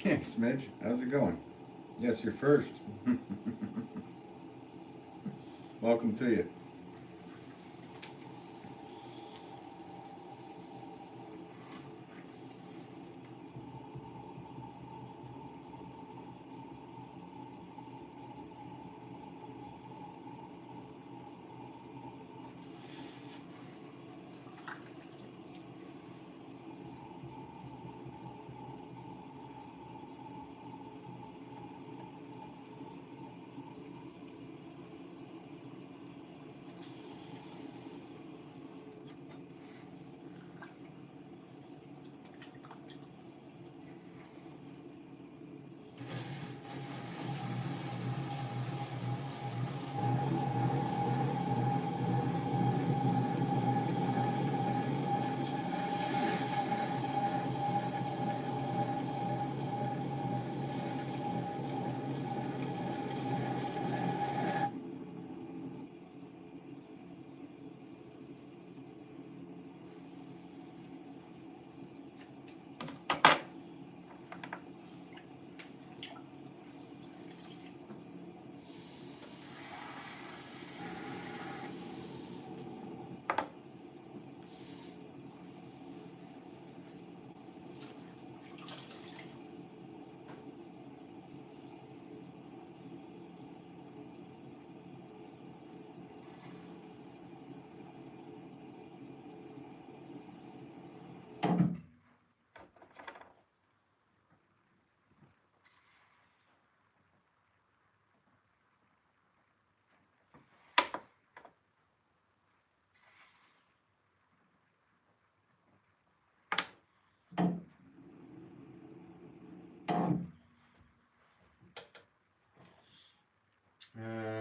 Hey, Smidge, how's it going? Yes, you're first. Welcome to you.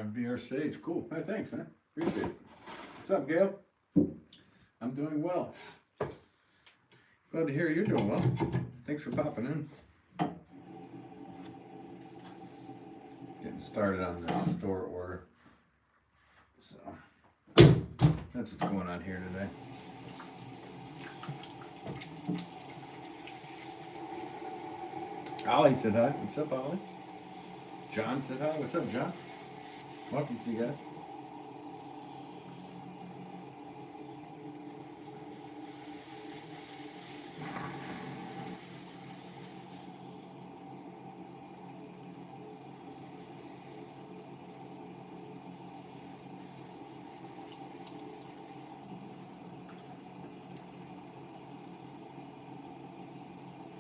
BR Sage, cool. Hey, thanks, man. Appreciate it. What's up, Gail? I'm doing well. Glad to hear you're doing well. Thanks for popping in. Getting started on this store order. So, that's what's going on here today. Ollie said hi. What's up, Ollie? John said hi. What's up, John? Welcome to you guys.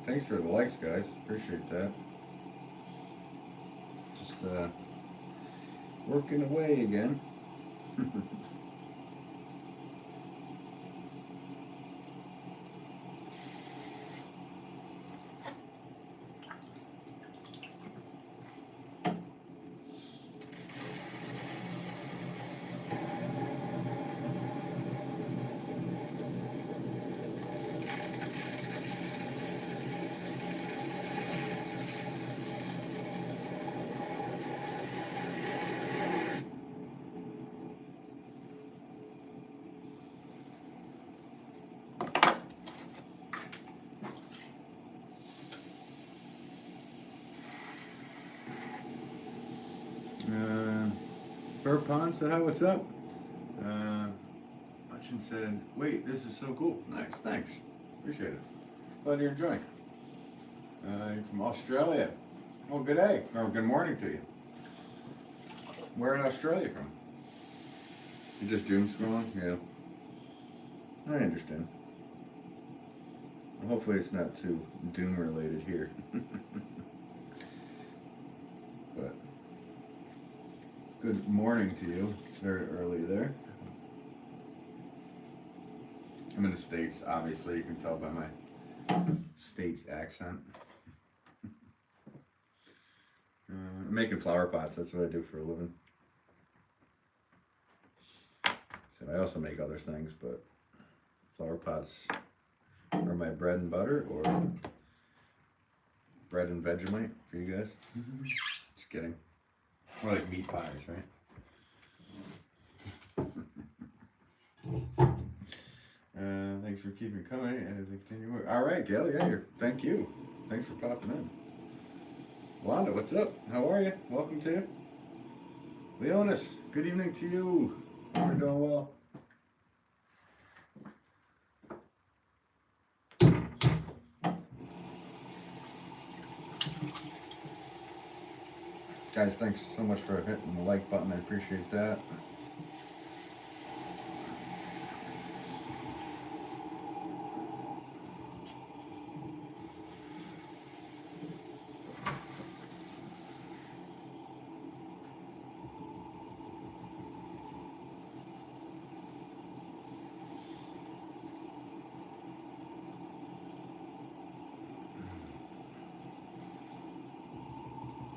Thanks for the likes, guys. Appreciate that. Just working away again. Burr Pond said hi, what's up? Hutchin said, wait, this is so cool. Nice, thanks. Appreciate it. Glad you're enjoying. You're from Australia. Well, good day, or good morning to you. Where in Australia from? You just doom scrolling? Yeah. I understand. Well, hopefully it's not too doom related here. But good morning to you. It's very early there. I'm in the States, obviously. You can tell by my States accent. I'm making flower pots. That's what I do for a living. So I also make other things, but flower pots are my bread and butter, or bread and Vegemite for you guys. Just kidding. More like meat pies, right? Thanks for keeping coming as I continue work. All right, Gail. Yeah, thank you. Thanks for popping in. Wanda, what's up? How are you? Welcome to you. Leonis, good evening to you. Hope you're doing well. Guys, thanks so much for hitting the like button. I appreciate that.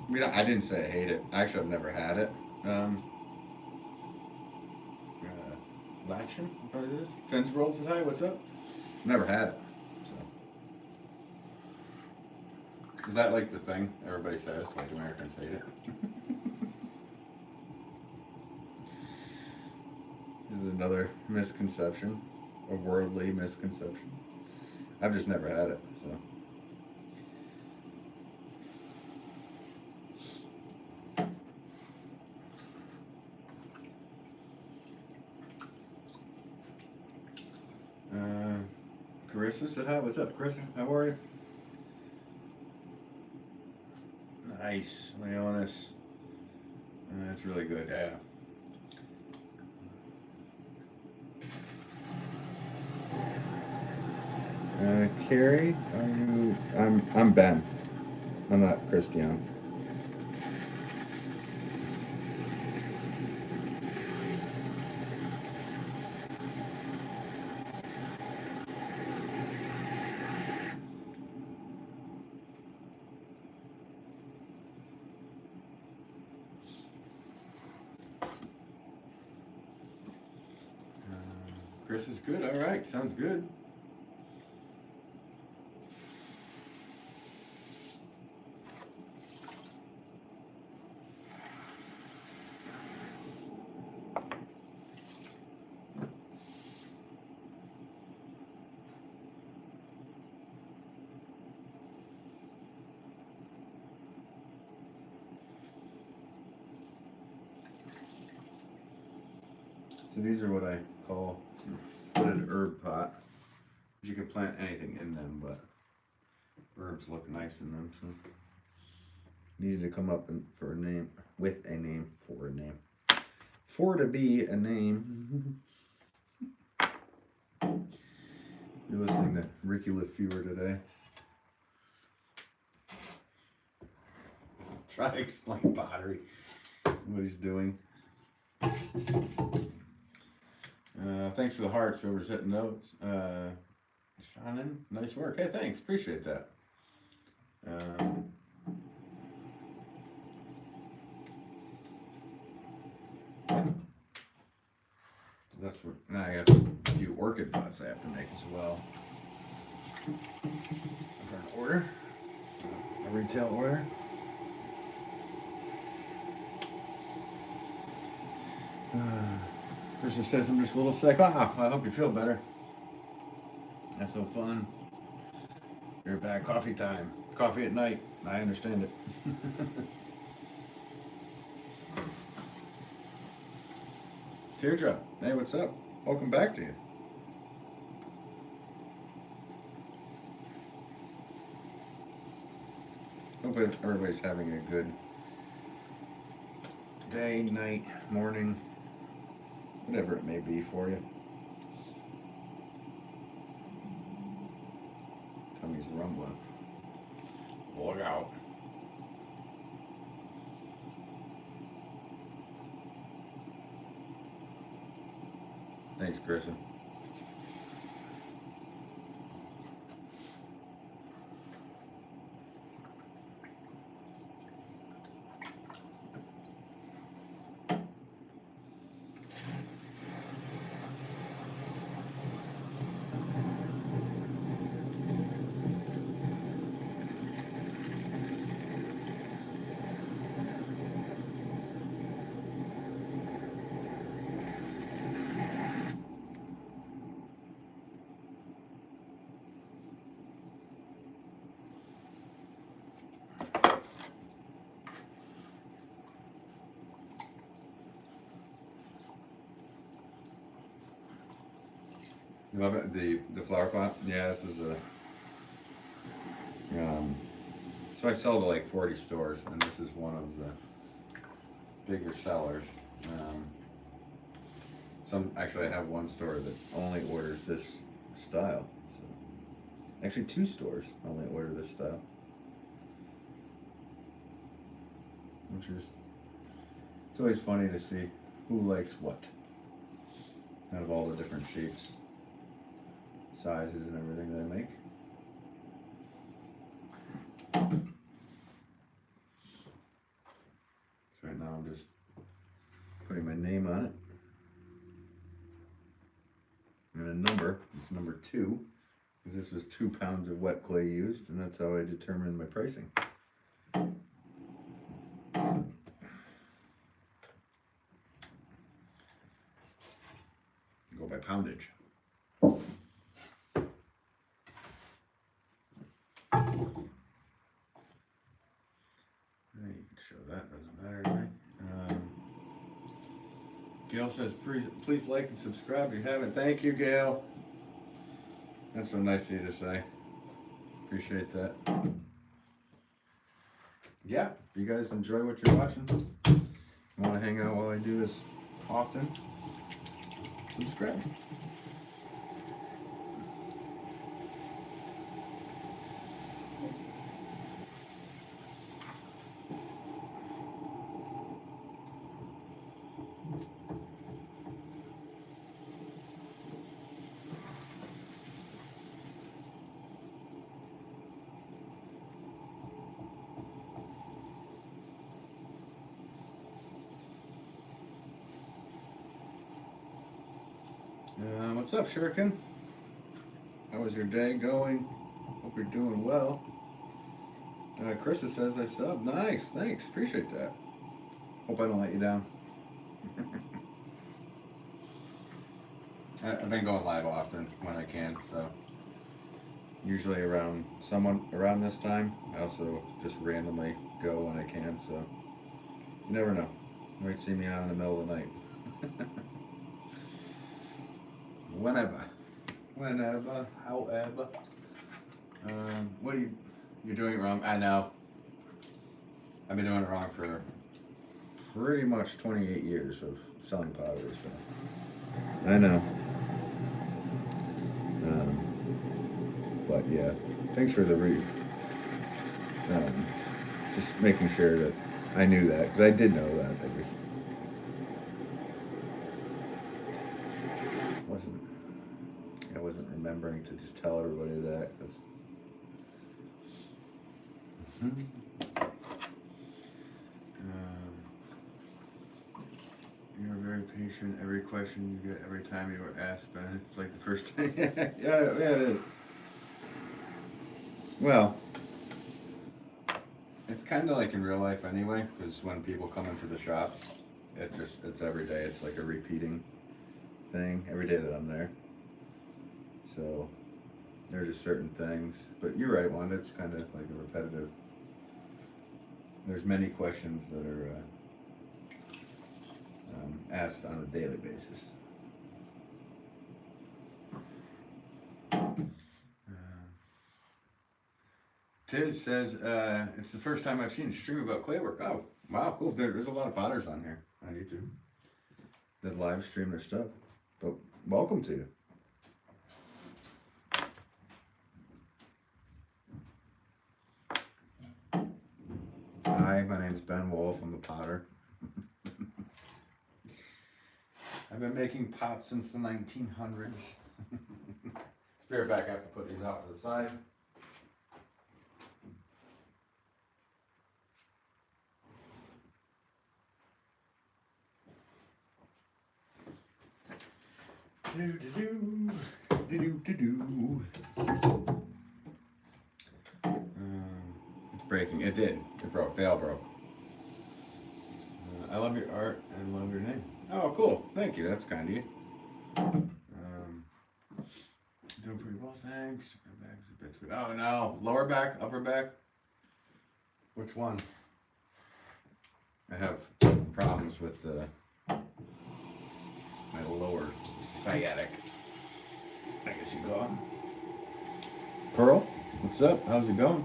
I mean, I didn't say I hate it. Actually, I've never had it. Laction, probably it is. Fins World said hi, what's up? Never had it. So. Is that like the thing everybody says? Like Americans hate it? Is it another misconception? A worldly misconception? I've just never had it, so. Carissa said hi. What's up, Carissa? How are you? Nice, Leonis. That's really good. Yeah. Carrie, are you? I'm Ben. I'm not Christian. Chris is good. All right, sounds good. So these are what I call footed herb pot. You can plant anything in them, but herbs look nice in them. So needed to come up for a name with a name for a name. For to be a name. You're listening to Ricky LaFleur today. Try to explain pottery, what he's doing. Thanks for the hearts, whoever's hitting those. Shannon, nice work. Hey, thanks. Appreciate that. So that's what. Now I got a few orchid pots I have to make as well. For an order, a retail order. Krista says I'm just a little sick. Ah, I hope you feel better. That's so fun. You're back. Coffee time. Coffee at night. I understand it. Teardrop. Hey, what's up? Welcome back to you. Hope everybody's having a good day, night, morning, whatever it may be for you. Tummy's rumbling. Look out. Thanks, Kristen. You love it? The flower pot? Yeah, this is a so I sell to like 40 stores, and this is one of the bigger sellers. Actually, I have one store that only orders this style. So, actually, 2 stores only order this style, which is, it's always funny to see who likes what out of all the different shapes, sizes, and everything that I make. So right now I'm just putting my name on it and a number. It's number 2, because this was 2 pounds of wet clay used, and that's how I determined my pricing. Go by poundage. You can show that, doesn't matter to me. Gail says, please like and subscribe if you haven't. Thank you, Gail. That's so nice of you to say. Appreciate that. Yeah, if you guys enjoy what you're watching, want to hang out while I do this often, subscribe. What's up, Shuriken? How was your day going? Hope you're doing well. Krista says I subbed. Nice, thanks. Appreciate that. Hope I don't let you down. I've been going live often when I can, so usually around this time. I also just randomly go when I can, so you never know. You might see me out in the middle of the night. Whenever, however. What are you're doing it wrong? I know. I've been doing it wrong for pretty much 28 years of selling pottery, so I know. But yeah, thanks for the just making sure that I knew that, because I did know that. I wasn't remembering to just tell everybody that. You're very patient. Every question you get, every time you were asked, Ben, it's like the first time. yeah, it is. Well, it's kind of like in real life anyway, because when people come into the shop, it's every day. It's like a repeating thing every day that I'm there. So there are just certain things, but you're right, Wanda, it's kind of like a repetitive. There's many questions that are asked on a daily basis. Tiz says, it's the first time I've seen a stream about claywork. Oh, wow, cool. There's a lot of potters on here on YouTube that live stream their stuff, but welcome to you. Hi, my name is Ben Wolff. I'm a potter. I've been making pots since the 1900s. Be right back. I have to put these out to the side. It's breaking. It did. It broke. They all broke. I love your art and love your name. Oh, cool. Thank you. That's kind of you. Doing pretty well, thanks. My bag's a bit too. Oh no. Lower back, upper back. Which one? I have problems with my lower sciatic. I guess you go on. Pearl, what's up? How's it going?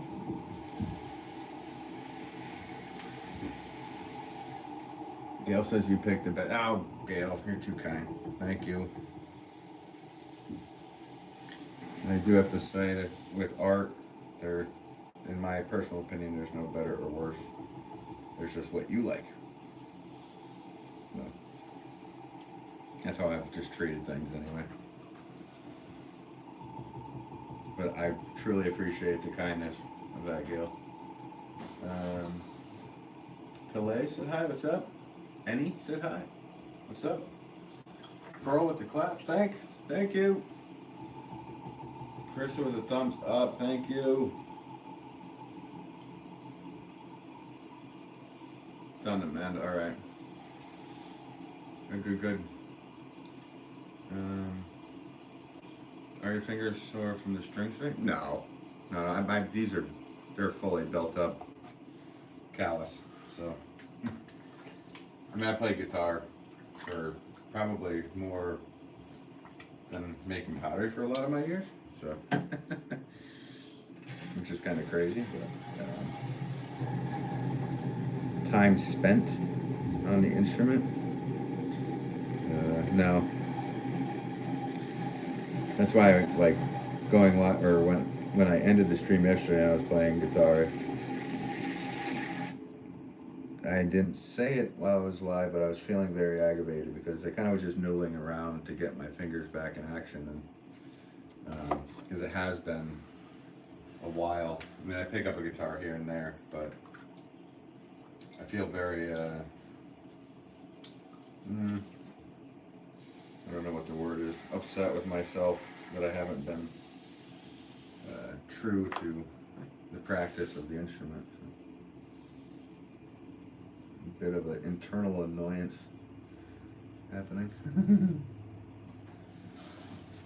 Gail says you picked the best. Oh, Gail, you're too kind. Thank you. And I do have to say that with art, there, in my personal opinion, there's no better or worse. There's just what you like. No. That's how I've just treated things anyway. But I truly appreciate the kindness of that, Gail. Pele said hi, what's up? Annie said hi, what's up? Pearl with the clap, thank you. Chris with a thumbs up, thank you. Done, Amanda, alright. Good. Are your fingers sore from the string thing? No. They're fully built up callus, so. I mean, I played guitar for probably more than making pottery for a lot of my years, so. Which is kind of crazy, but time spent on the instrument? No. That's why I like going live, or when I ended the stream yesterday and I was playing guitar. I didn't say it while I was live, but I was feeling very aggravated because I kind of was just noodling around to get my fingers back in action, and because it has been a while. I mean, I pick up a guitar here and there, but I feel very, I don't know what the word is, upset with myself that I haven't been true to the practice of the instrument. So, a bit of an internal annoyance happening.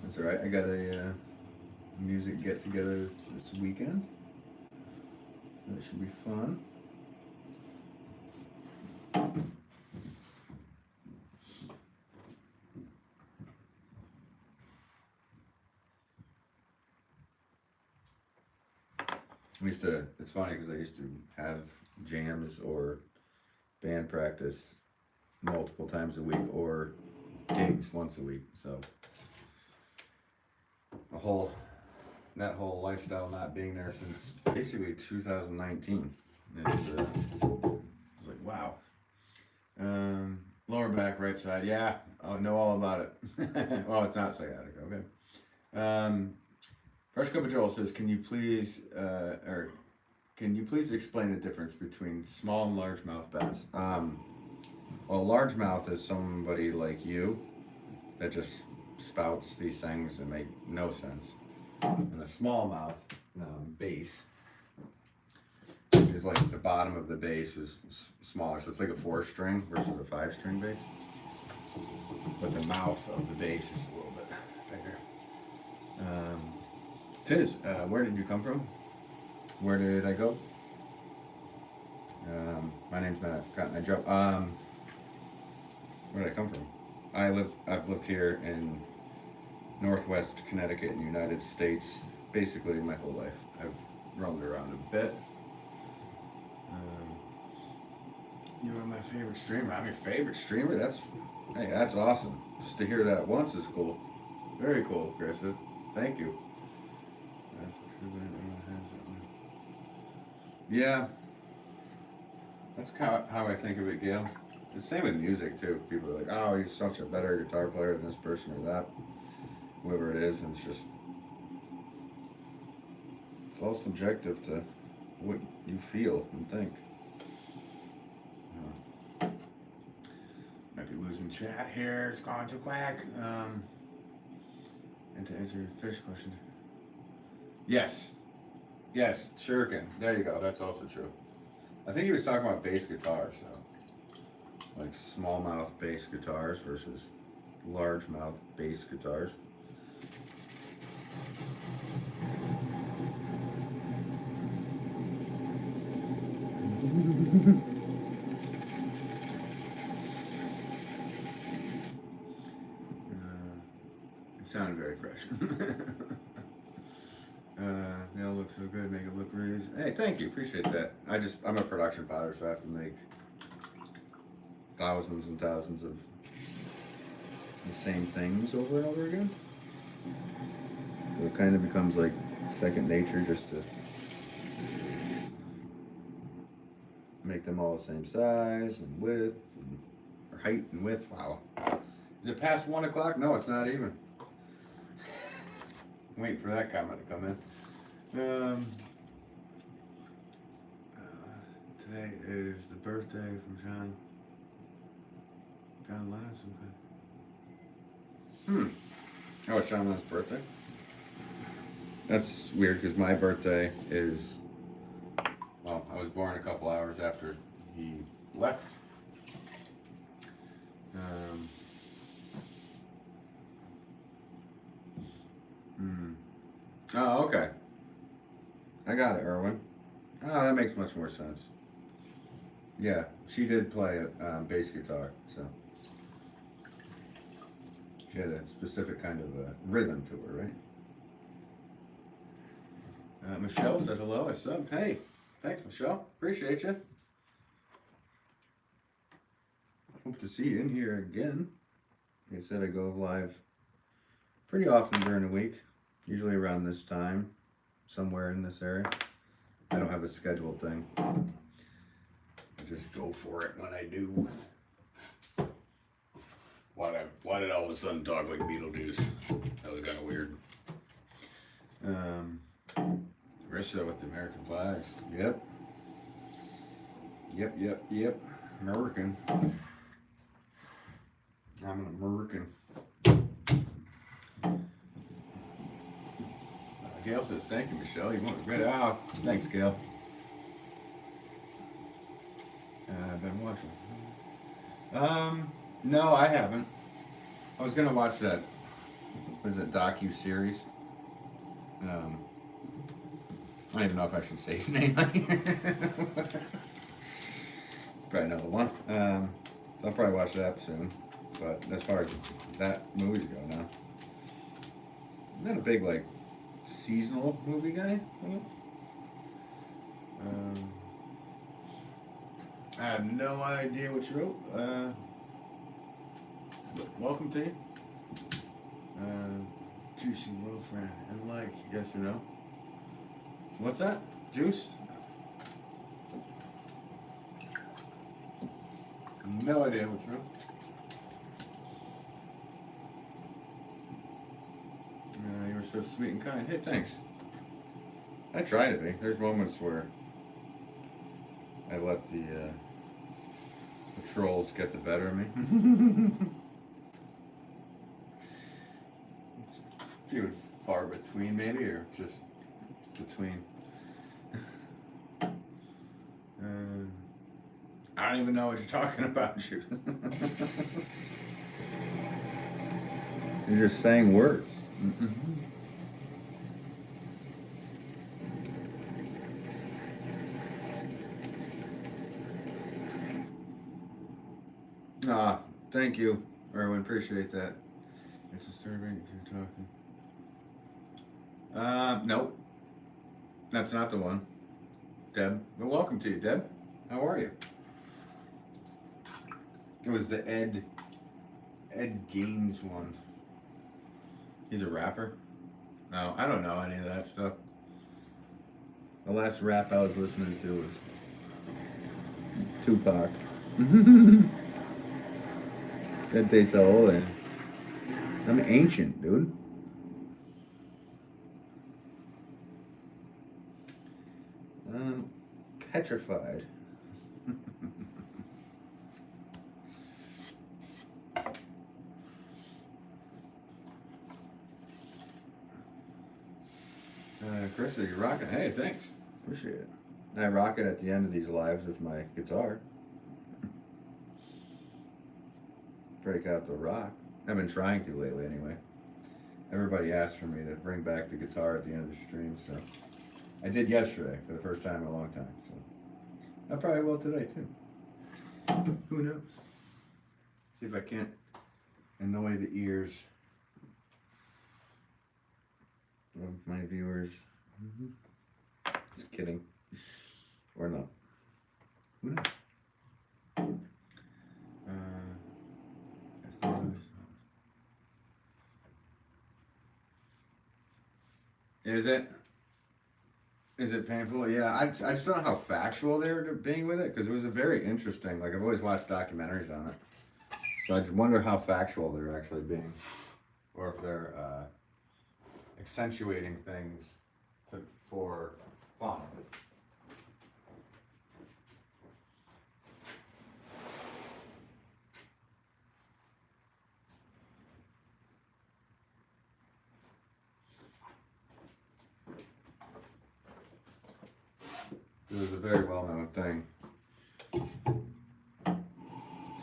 That's alright, I got a music get together this weekend. That should be fun. It's funny because I used to have jams or band practice multiple times a week or gigs once a week. So that whole lifestyle not being there since basically 2019. I was like, wow. Lower back, right side. Yeah, I know all about it. Well, it's not sciatica, okay. Fresh Cup of Joel says, can you please explain the difference between small and large mouth bass? Well, large mouth is somebody like you that just spouts these things that make no sense. And a small mouth bass, which is like the bottom of the bass is smaller, so it's like a 4-string versus a 5-string bass. But the mouth of the bass is a little bit bigger. Tiz, where did you come from? Where did I go? My name's not Cotton Eye Joe. Where did I come from? I've lived here in Northwest Connecticut in the United States basically my whole life. I've roamed around a bit. You know, my favorite streamer. I'm your favorite streamer? That's awesome. Just to hear that once is cool. Very cool, Chris. Thank you. That's true, but everyone has that one. Yeah. That's how I think of it, Gail. It's the same with music, too. People are like, oh, he's such a better guitar player than this person or that. Whoever it is, and it's all subjective to what you feel and think. Might be losing chat here. It's gone to quack. And to answer your fish question. Yes, shuriken. There you go. That's also true. I think he was talking about bass guitars, so like small mouth bass guitars versus large mouth bass guitars. It sounded very fresh. wish. They all look so good, make it look really easy. Hey, thank you, appreciate that. I'm a production potter, so I have to make thousands and thousands of the same things over and over again. So it kind of becomes like second nature just to make them all the same size and width and or height and width. Wow. Is it past 1 o'clock? No, it's not even. Waiting for that comment to come in. Today is the birthday from John Lennon's. Oh, it's John Lennon's birthday? That's weird because my birthday is, well, I was born a couple hours after he left. Oh, okay. I got it, Erwin. Oh, that makes much more sense. Yeah, she did play bass guitar, so she had a specific kind of a rhythm to her, right? Michelle said hello. I subbed. Hey, thanks, Michelle. Appreciate you. Hope to see you in here again. Like I said, I go live pretty often during the week, usually around this time, somewhere in this area. I don't have a scheduled thing. I just go for it when I do. Why did I all of a sudden talk like Beetlejuice? That was kind of weird. Rissa with the American flags. Yep. American. I'm an American. Gail says, thank you, Michelle. You won't regret it. Oh, thanks, Gail. I've been watching. No, I haven't. I was going to watch that, what is it, docu-series? I don't even know if I should say his name on here. Probably another one. So I'll probably watch that soon. But as far as that movies go now, I'm not a big, like, seasonal movie guy. I have no idea what you wrote. Welcome to you. Juicy world friend and like, yes or no? What's that? Juice? No idea what you wrote. You were so sweet and kind. Hey, thanks. I try to be. There's moments where I let the trolls get the better of me. Few and far between, maybe, or just between. I don't even know what you're talking about, Juice. You're just saying words. Thank you, Erwin. Appreciate that. It's disturbing if you're talking. Nope. That's not the one. Deb. Well, welcome to you, Deb. How are you? It was the Ed Gaines one. He's a rapper? No, I don't know any of that stuff. The last rap I was listening to was Tupac. That dates how old I am. I'm ancient, dude. I'm petrified. Chris, you're rocking. Hey, thanks. Appreciate it. I rock it at the end of these lives with my guitar. Break out the rock. I've been trying to lately anyway. Everybody asked for me to bring back the guitar at the end of the stream, so I did yesterday for the first time in a long time. So I probably will today too. Who knows? See if I can't annoy the ears of my viewers. Mm-hmm. Just kidding. Or not. Who knows? Is it? Is it painful? Yeah, I just don't know how factual they were being with it because it was a very interesting. Like I've always watched documentaries on it, so I just wonder how factual they're actually being, or if they're accentuating things for fun. It was a very well-known thing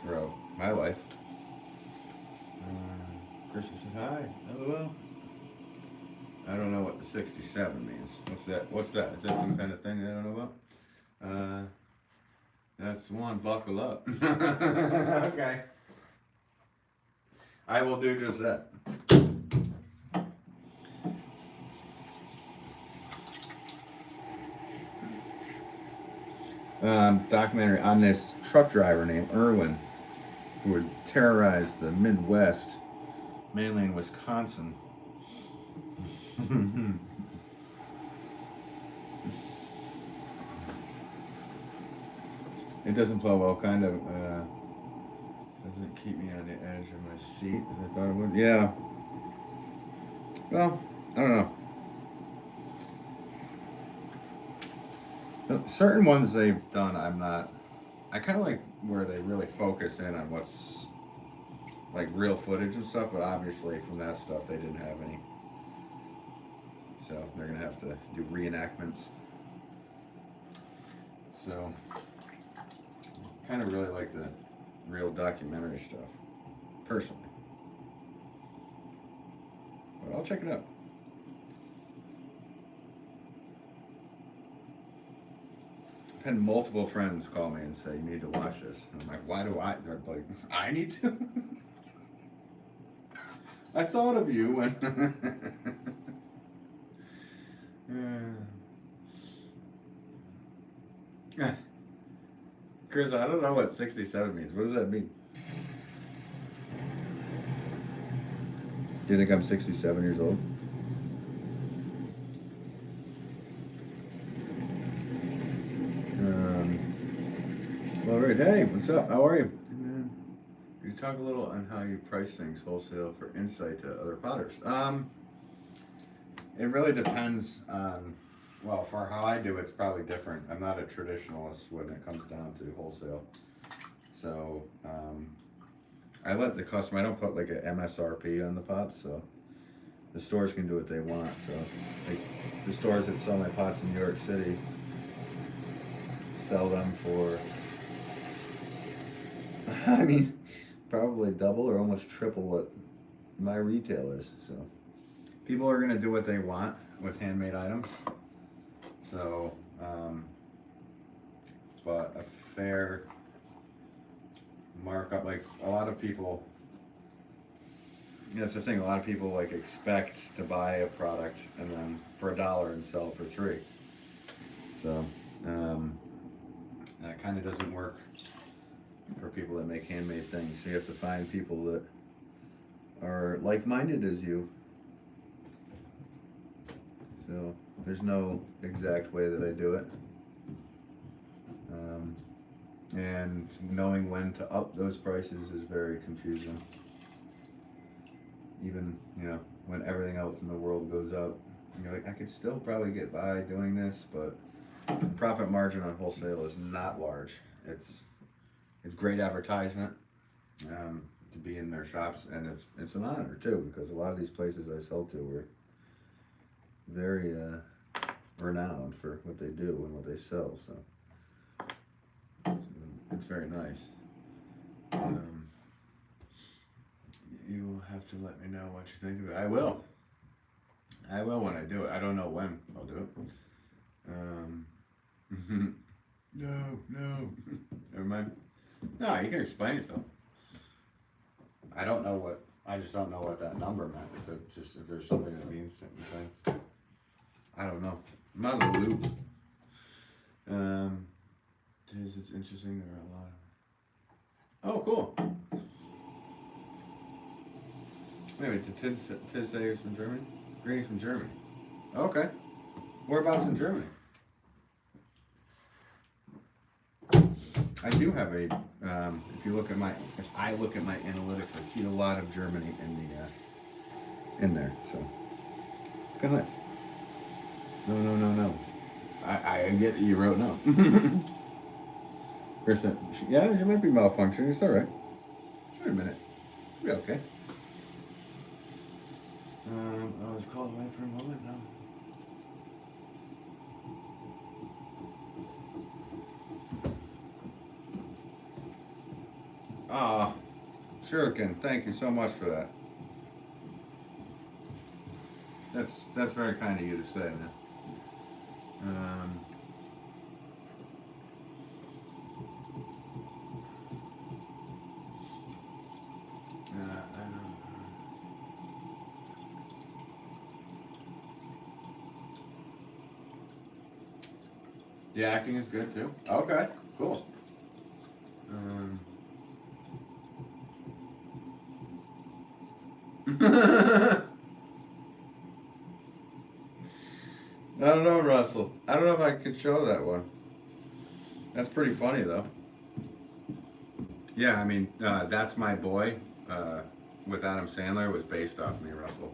throughout my life. Chris said hi. LOL. I don't know what the 67 means. What's that? What's that? Is that some kind of thing that I don't know about? That's one. Buckle up. Okay. I will do just that. Documentary on this truck driver named Irwin who would terrorize the Midwest, mainly in Wisconsin. It doesn't flow well, kind of. Doesn't keep me on the edge of my seat as I thought it would. Yeah. Well, I don't know. Certain ones they've done, I'm not. I kind of like where they really focus in on what's like real footage and stuff, but obviously from that stuff they didn't have any. So they're gonna have to do reenactments. So, kind of really like the real documentary stuff, personally. But I'll check it out. I've had multiple friends call me and say, you need to watch this. And I'm like, why do I? They're like, I need to? I thought of you when... Chris, I don't know what 67 means. What does that mean? Do you think I'm 67 years old? Well, right. Hey, what's up? How are you? Could you talk a little on how you price things wholesale for insight to other potters? It really depends on, well, for how I do, it's probably different. I'm not a traditionalist when it comes down to wholesale. So, I let the customer, I don't put like a MSRP on the pots, so the stores can do what they want. So, like the stores that sell my pots in New York City sell them for, I mean, probably double or almost triple what my retail is. So people are gonna do what they want with handmade items. So, but a fair markup, like a lot of people, that's the thing, a lot of people like expect to buy a product and then for $1 and sell it for $3. So, that kind of doesn't work for people that make handmade things. So you have to find people that are like-minded as you. So there's no exact way that I do it. And knowing when to up those prices is very confusing. Even, you know, when everything else in the world goes up, you're like, I could still probably get by doing this, but the profit margin on wholesale is not large. It's great advertisement to be in their shops, and it's an honor too, because a lot of these places I sell to were very renowned for what they do and what they sell. So it's very nice. You will have to let me know what you think of it. I will when I do it. I don't know when I'll do it. No. Never mind. No, you can explain yourself. I don't know what I just don't know what that number meant. If there's something that means certain things. I don't know. I'm not in the loop. It's interesting. There are a lot of. Oh, cool. Wait a minute. Did Tiz say he was from Germany? Greetings from Germany. Okay. Whereabouts in Germany? I do have a. If I look at my analytics, I see a lot of Germany in there. So it's kind of nice. No. I get you wrote no. Percent. Yeah, you might be malfunctioning. It's all right. Wait a minute. It'll be okay. I was called away for a moment. No. Ah, Shuriken, thank you so much for that. That's very kind of you to say, man. I don't. The acting is good too. Okay, cool. I don't know, Russell. I don't know if I could show that one. That's pretty funny, though. Yeah, I mean, That's My Boy with Adam Sandler was based off me, Russell.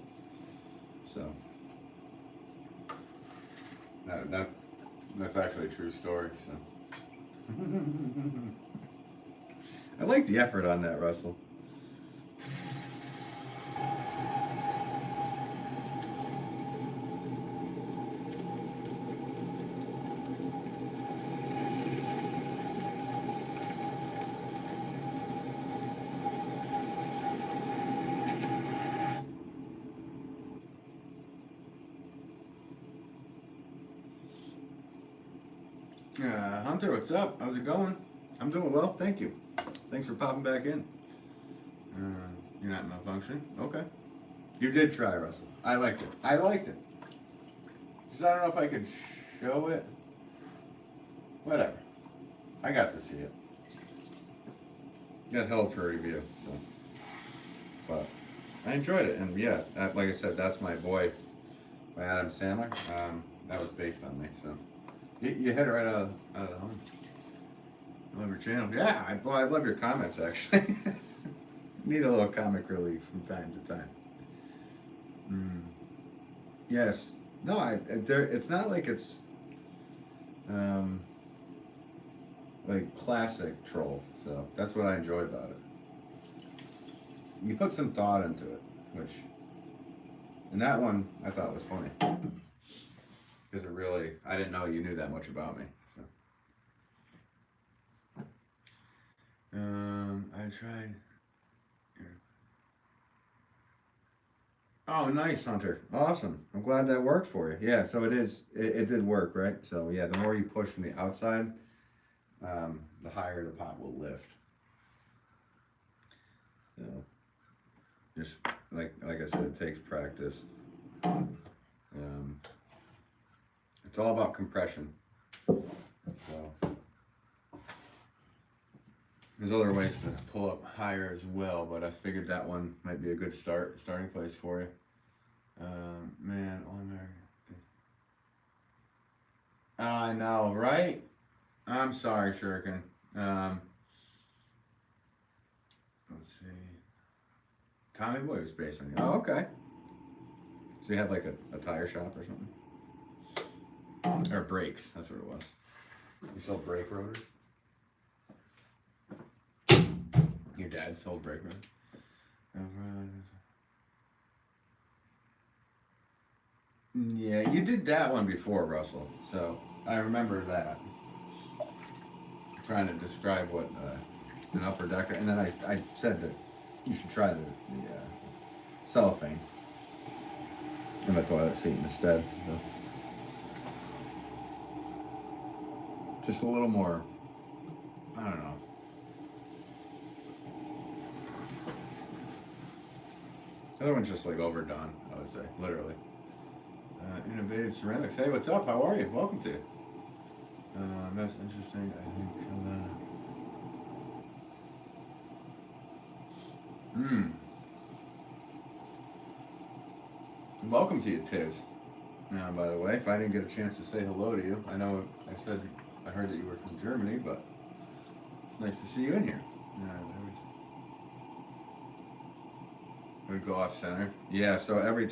So that's actually a true story. So I like the effort on that, Russell. Hunter, what's up? How's it going? I'm doing well, thank you. Thanks for popping back in. You're not malfunctioning? Okay. You did try, Russell. I liked it. Because I don't know if I could show it. Whatever. I got to see it. Got held for a review, so. But I enjoyed it, and yeah, like I said, That's My Boy by Adam Sandler. That was based on me, so. You hit it right out of the home. I love your channel. Yeah, I love your comments, actually. Need a little comic relief from time to time. Yes. No, it's not like it's like classic troll. So that's what I enjoy about it. You put some thought into it, and that one I thought was funny. Because I didn't know you knew that much about me. So. I tried. Oh, nice, Hunter. Awesome. I'm glad that worked for you. Yeah, so it did work, right? So yeah, the more you push from the outside, the higher the pot will lift. So just like I said, it takes practice. It's all about compression. So there's other ways to pull up higher as well, but I figured that one might be a good starting place for you. Man, All American. I know, right? I'm sorry, Shuriken. Let's see. Tommy Boy was based on you. Oh, okay. So you had like a tire shop or something? Or brakes, that's what it was. You sold brake rotors? Your dad sold brake rotors? Yeah, you did that one before, Russell. So I remember that. Trying to describe what an upper decker, and then I said that you should try the cellophane in the toilet seat instead. So. Just a little more, I don't know. The other one's just like overdone, I would say, literally. Innovative ceramics. Hey, what's up? How are you? Welcome to you. That's interesting. I think. Welcome to you, Tiz. Now, by the way, if I didn't get a chance to say hello to you, I know I heard that you were from Germany, but it's nice to see you in here. We go off center. Yeah, so every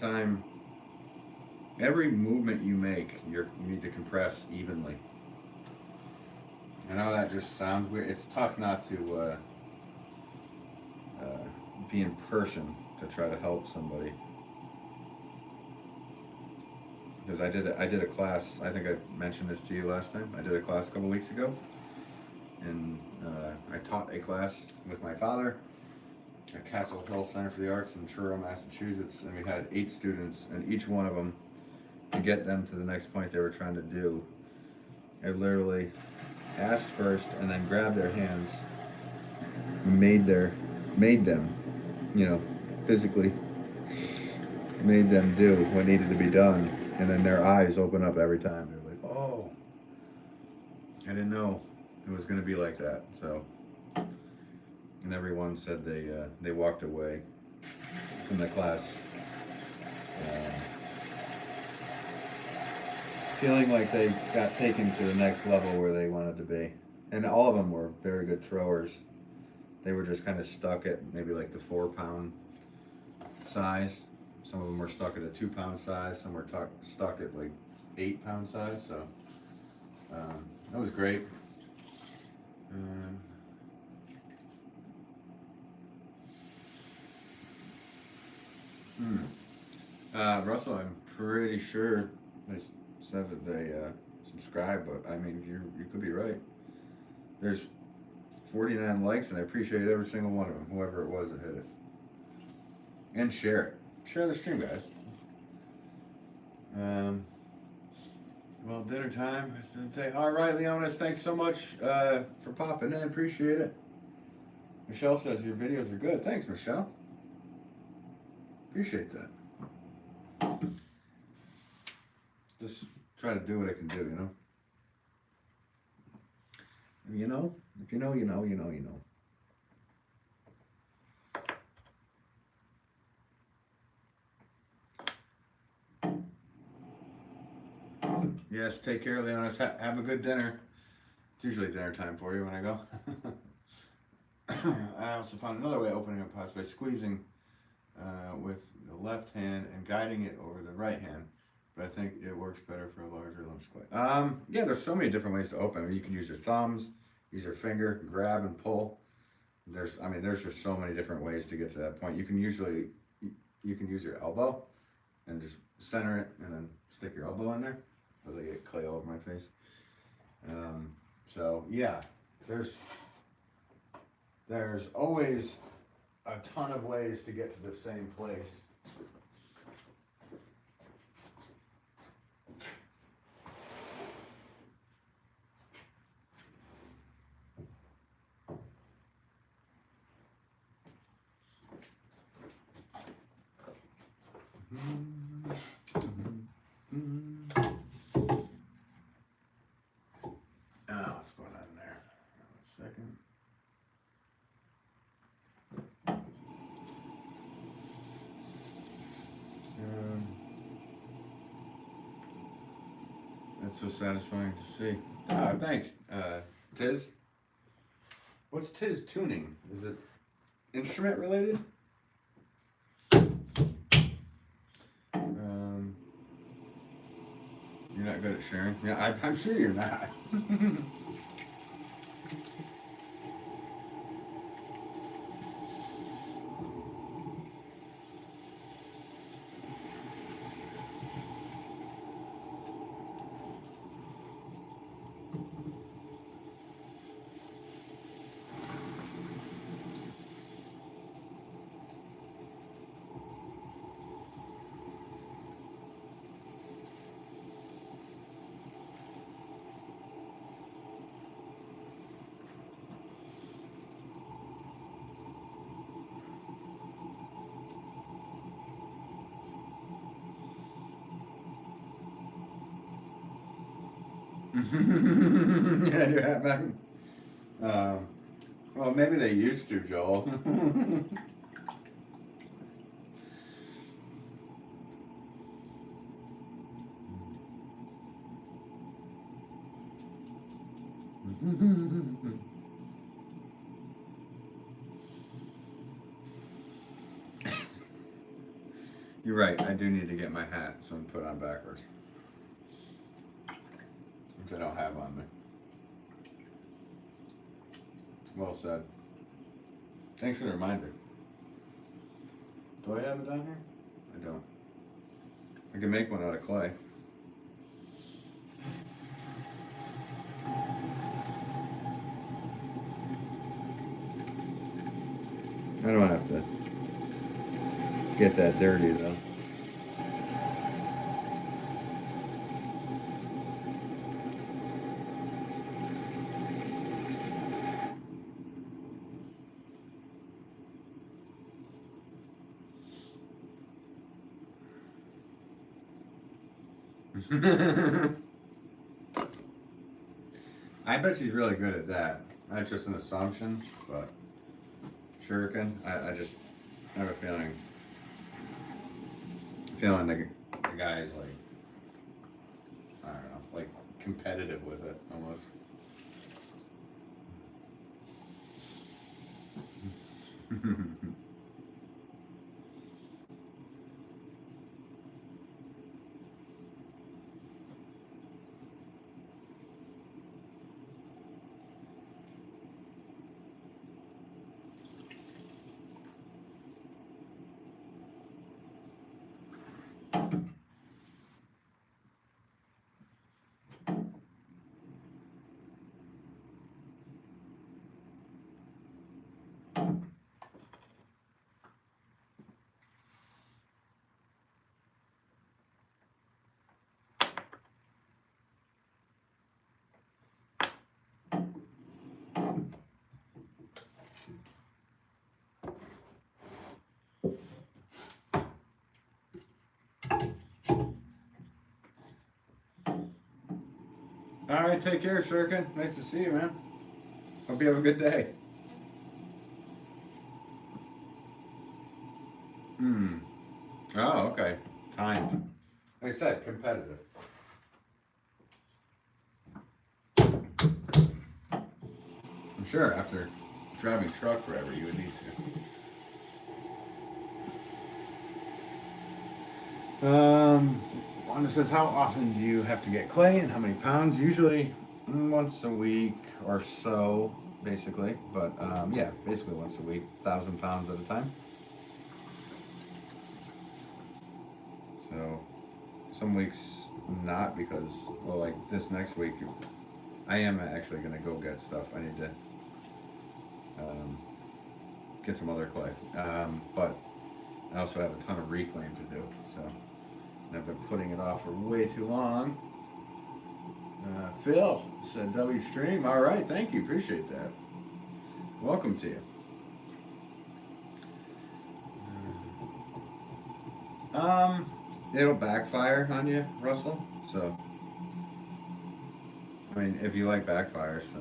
movement you make, you need to compress evenly. I know that just sounds weird. It's tough not to be in person to try to help somebody. Because I did a class. I think I mentioned this to you last time. I did a class a couple weeks ago, and I taught a class with my father at Castle Hill Center for the Arts in Truro, Massachusetts, and we had 8 students, and each one of them, to get them to the next point they were trying to do, I literally asked first and then grabbed their hands, made them, physically made them do what needed to be done, and then their eyes open up every time. They're like, oh, I didn't know it was going to be like that. So, and everyone said they walked away from the class feeling like they got taken to the next level where they wanted to be. And all of them were very good throwers. They were just kind of stuck at maybe like the 4-pound size. Some of them were stuck at a 2-pound size. Some were stuck at like 8-pound size. So that was great. Russell, I'm pretty sure they said that they subscribed, but I mean, you could be right. There's 49 likes, and I appreciate every single one of them, whoever it was that hit it. And share it. Share the stream, guys. Well, dinner time. All right, Leonis, thanks so much for popping in. Appreciate it. Michelle says your videos are good. Thanks, Michelle. Appreciate that. Just try to do what I can do, you know? If you know, you know. Yes, take care, Leonis. Have a good dinner. It's usually dinner time for you when I go. I also found another way of opening up pots by squeezing with the left hand and guiding it over the right hand. But I think it works better for a larger lump squat. Yeah, there's so many different ways to open. I mean, you can use your thumbs, use your finger, grab and pull. There's just so many different ways to get to that point. You can use your elbow and just center it and then stick your elbow in there. As I get clay all over my face. So yeah, there's always a ton of ways to get to the same place. What's going on there? 1 second. That's so satisfying to see. Thanks, Tiz. What's Tiz tuning? Is it instrument related? You're not good at sharing? Yeah, I'm sure you're not. Yeah, your hat back. Well, maybe they used to, Joel. You're right. I do need to get my hat, so I'm put on backwards, which I don't have on me. Well said. Thanks for the reminder. Do I have it down here? I don't. I can make one out of clay. I don't have to get that dirty though. I bet she's really good at that. That's just an assumption, but shuriken. I just have a feeling the guy's like, I don't know, like competitive with it almost. All right, take care, Shuriken. Nice to see you, man. Hope you have a good day. Oh, okay. Timed. Like I said, competitive. I'm sure after driving truck forever, you would need to. Wanda says, how often do you have to get clay and how many pounds? Usually once a week or so, basically. But yeah, basically once a week, 1,000 pounds at a time. So some weeks not because, well, like this next week, I am actually going to go get stuff. I need to get some other clay. But I also have a ton of reclaim to do. So I've been putting it off for way too long. Phil said W stream. All right, thank you. Appreciate that. Welcome to you. It'll backfire on you, Russell. So, I mean, if you like backfires, so.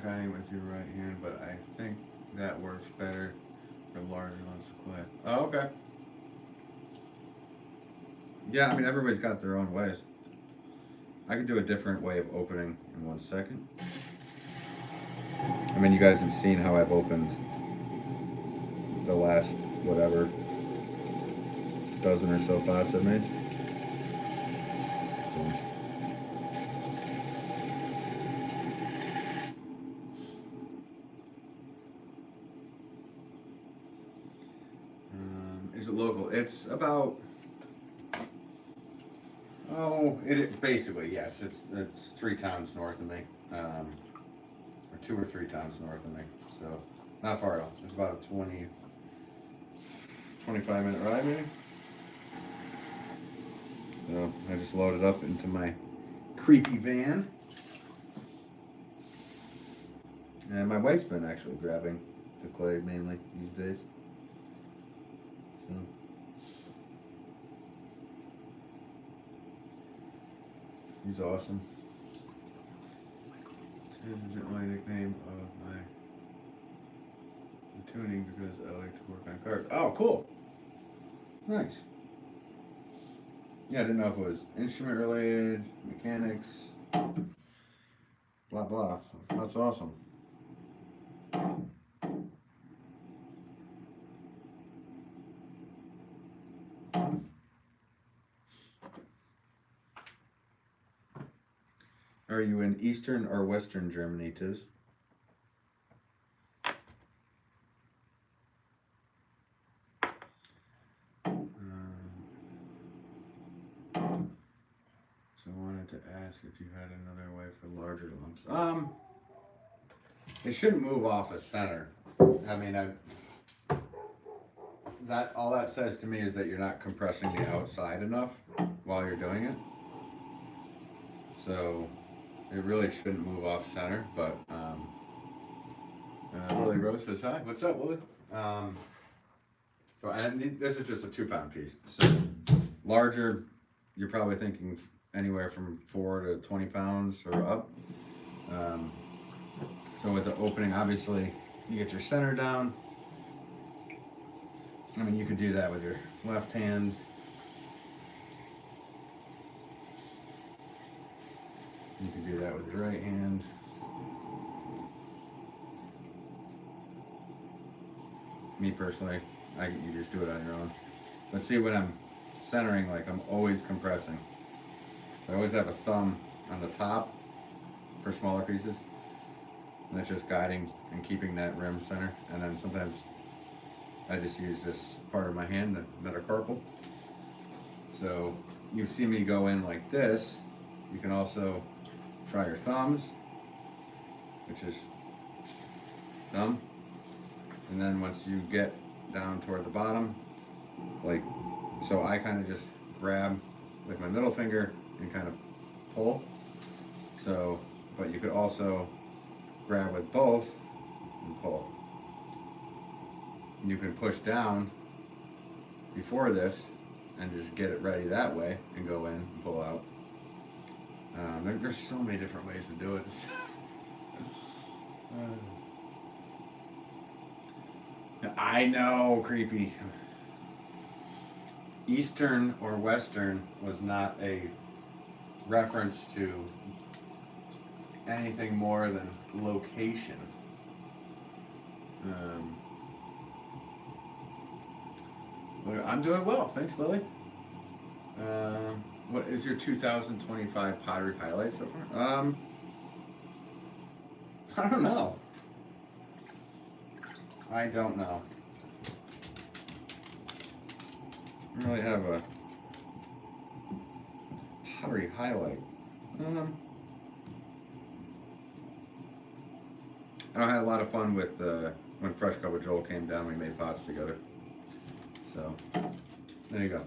Guiding with your right hand, but I think that works better for larger lumps of clay. Oh, okay. Yeah, I mean, everybody's got their own ways. I could do a different way of opening in 1 second. I mean, you guys have seen how I've opened the last, whatever, dozen or so pots I've made. So. Is it local? It's about, it basically, yes, it's 3 towns north of me, or 2 or 3 towns north of me, so not far off. It's about a 25-minute ride maybe. So I just loaded up into my creepy van. And my wife's been actually grabbing the clay mainly these days. So. He's awesome. This isn't my nickname of my tuning because I like to work on cards. Oh, cool. Nice. Yeah, I didn't know if it was instrument related, mechanics, blah blah. So that's awesome. Are you in Eastern or Western Germany, Tiz? So I wanted to ask if you had another way for larger lumps. It shouldn't move off a center. I mean, that all that says to me is that you're not compressing the outside enough while you're doing it. So it really shouldn't move off center, but Lily Rose says hi. What's up, Lily? So and this is just a 2-pound piece. So larger, you're probably thinking anywhere from 4 to 20 pounds or up. So with the opening, obviously, you get your center down. I mean, you could do that with your left hand. You can do that with your right hand. Me personally, you just do it on your own. But see, when I'm centering, like I'm always compressing. So I always have a thumb on the top for smaller pieces. And that's just guiding and keeping that rim center. And then sometimes I just use this part of my hand, the metacarpal. So you see me go in like this. You can also try your thumbs, which is thumb. And then once you get down toward the bottom, like, so I kind of just grab with my middle finger and kind of pull. So, but you could also grab with both and pull. You can push down before this and just get it ready that way and go in and pull out. There's so many different ways to do it. I know, creepy. Eastern or Western was not a reference to anything more than location. I'm doing well, thanks, Lily. What is your 2025 pottery highlight so far? I don't know. I don't know. I don't really have a pottery highlight. I had a lot of fun with when Fresh Cup with Joel came down. We made pots together. So there you go.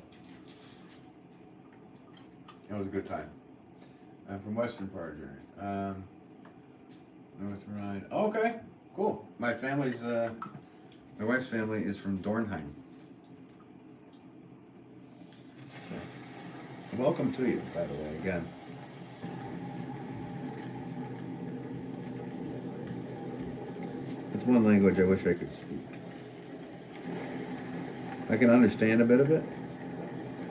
It was a good time. I'm from Western part of Germany. North Rhine. Oh, okay, cool. My family's, my wife's family is from Dornheim. So, welcome to you, by the way, again. It's one language I wish I could speak. I can understand a bit of it.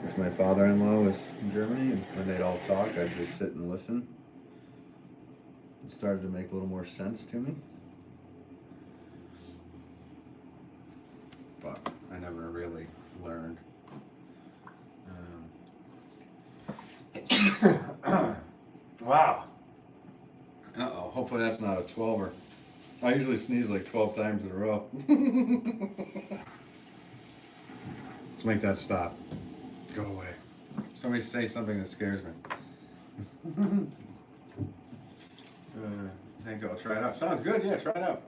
Because my father-in-law was in Germany, and when they'd all talk, I'd just sit and listen. It started to make a little more sense to me. But I never really learned. Wow. Uh-oh, hopefully that's not a 12er. I usually sneeze like 12 times in a row. Let's make that stop. Go away. Somebody say something that scares me. Thank you. I'll try it out. Sounds good. Yeah, try it out.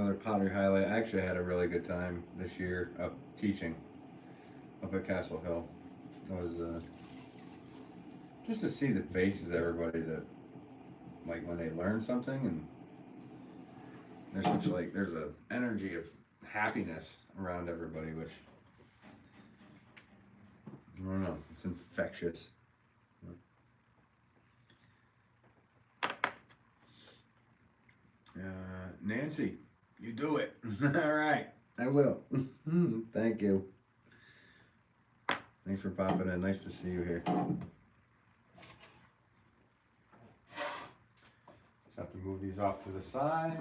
Another pottery highlight. I actually had a really good time this year up teaching up at Castle Hill. It was just to see the faces of everybody that, like, when they learn something, and there's such, like, there's a energy of happiness around everybody, which, I don't know, it's infectious. Nancy, you do it. All right, I will. Thank you. Thanks for popping in. Nice to see you here. Just have to move these off to the side.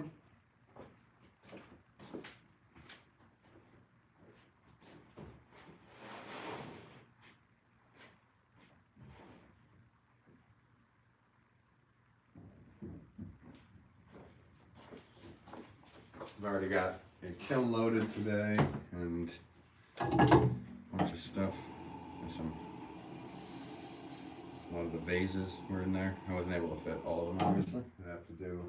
I've already got a kiln loaded today and a bunch of stuff. There's a lot of the vases were in there. I wasn't able to fit all of them, obviously. I have to do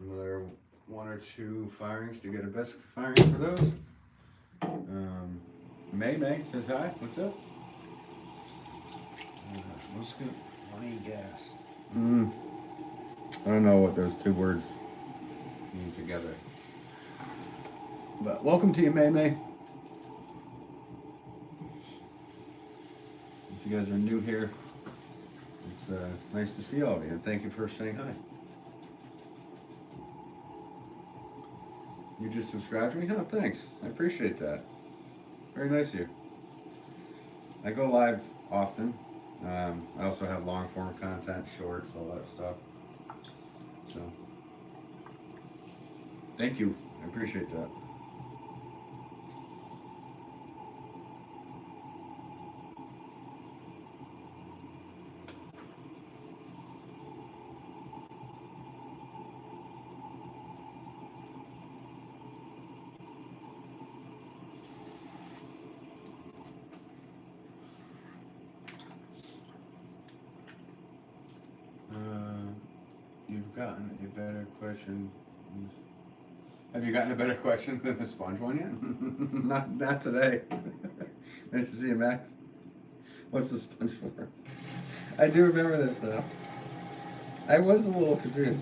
another 1 or 2 firings to get a biscuit firing for those. May says hi. What's up? Let's get money gas. I don't know what those 2 words mean together. But welcome to you, May. If you guys are new here, it's nice to see all of you, and thank you for saying hi. You just subscribed to me? Oh, thanks. I appreciate that. Very nice of you. I go live often. I also have long form content, shorts, all that stuff. So, thank you. I appreciate that. You've gotten a better question. Have you gotten a better question than the sponge one yet? not today. Nice to see you, Max. What's the sponge for? I do remember this now. I was a little confused.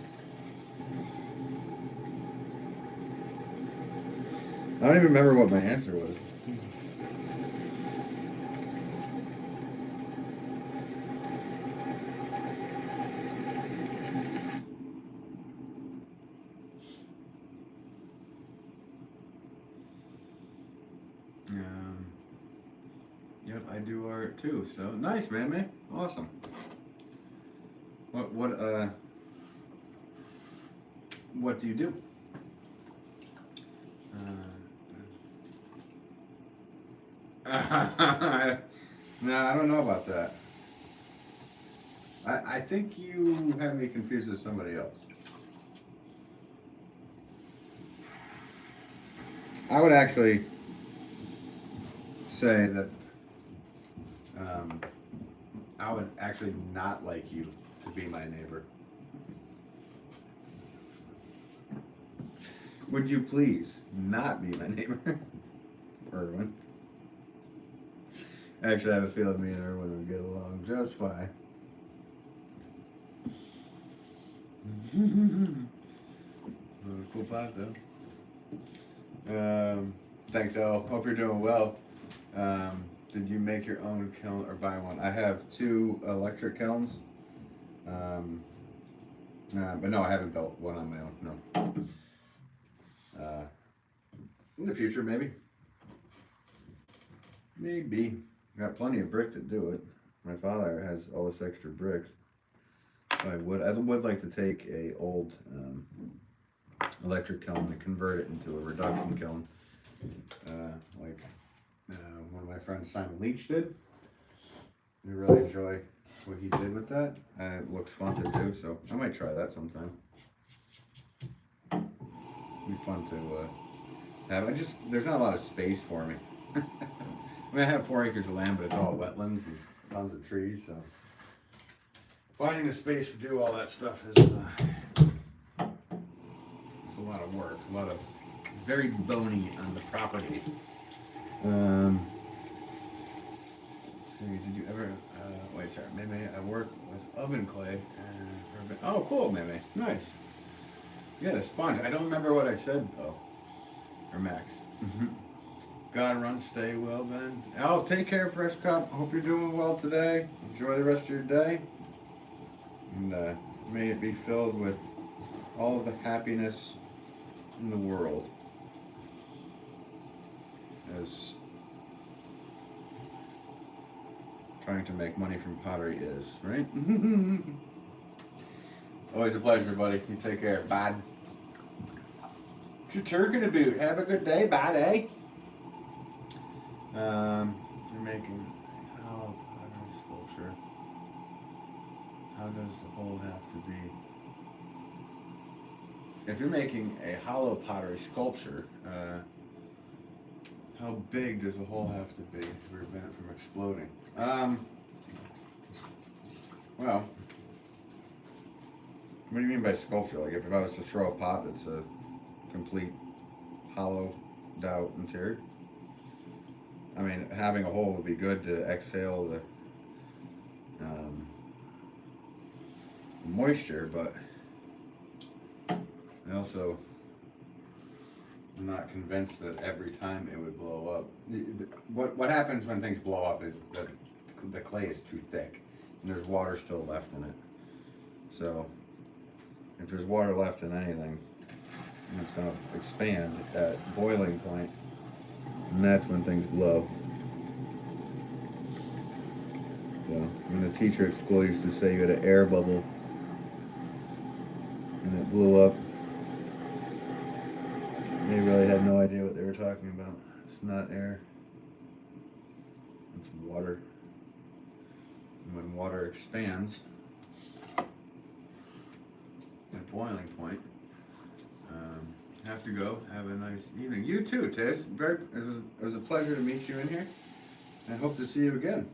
I don't even remember what my answer was. Yep, I do art too. So nice, man. Awesome. What do you do? No, I don't know about that. I think you have me confused with somebody else. I would actually say that I would actually not like you to be my neighbor. Would you please not be my neighbor, Erwin? Actually, I have a feeling me and Erwin would get along just fine. Cool pot, though. Thanks, El. Hope you're doing well. Did you make your own kiln or buy one? I have 2 electric kilns. But no, I haven't built one on my own, no. In the future, maybe. Maybe. Got plenty of brick to do it. My father has all this extra bricks. I would like to take a old electric kiln and convert it into a reduction kiln, like one of my friends Simon Leach did. I really enjoy what he did with that. It looks fun to do, so I might try that sometime. It'd be fun to have. There's not a lot of space for me. I mean, I have 4 acres of land, but it's all wetlands and tons of trees, so finding the space to do all that stuff is it's a lot of work, a lot of very bony on the property. Let's see, did you ever, wait, sorry, Meme, I work with oven clay. Oh, cool, Meme, nice. Yeah, the sponge. I don't remember what I said, though. Or Max. Gotta run, stay well, Ben. Oh, take care, Fresh Cup. Hope you're doing well today. Enjoy the rest of your day. And may it be filled with all of the happiness in the world. As trying to make money from pottery is, right? Always a pleasure, buddy. You take care. Bye. It's your turkey to boot. Have a good day. Bye, eh? You're making a hollow pottery sculpture. How does the hole have to be? If you're making a hollow pottery sculpture, how big does the hole have to be to prevent it from exploding? Well, what do you mean by sculpture? Like if I was to throw a pot that's a complete hollowed out interior? I mean, having a hole would be good to exhale the moisture, but I also am not convinced that every time it would blow up. What happens when things blow up is that the clay is too thick and there's water still left in it. So if there's water left in anything, it's going to expand at boiling point, and that's when things blow. So when a teacher at school used to say you had an air bubble and it blew up, they really had no idea what they were talking about. It's not air, it's water. And when water expands at boiling point, have to go. Have a nice evening. You too, Tiz. It was a pleasure to meet you in here. I hope to see you again.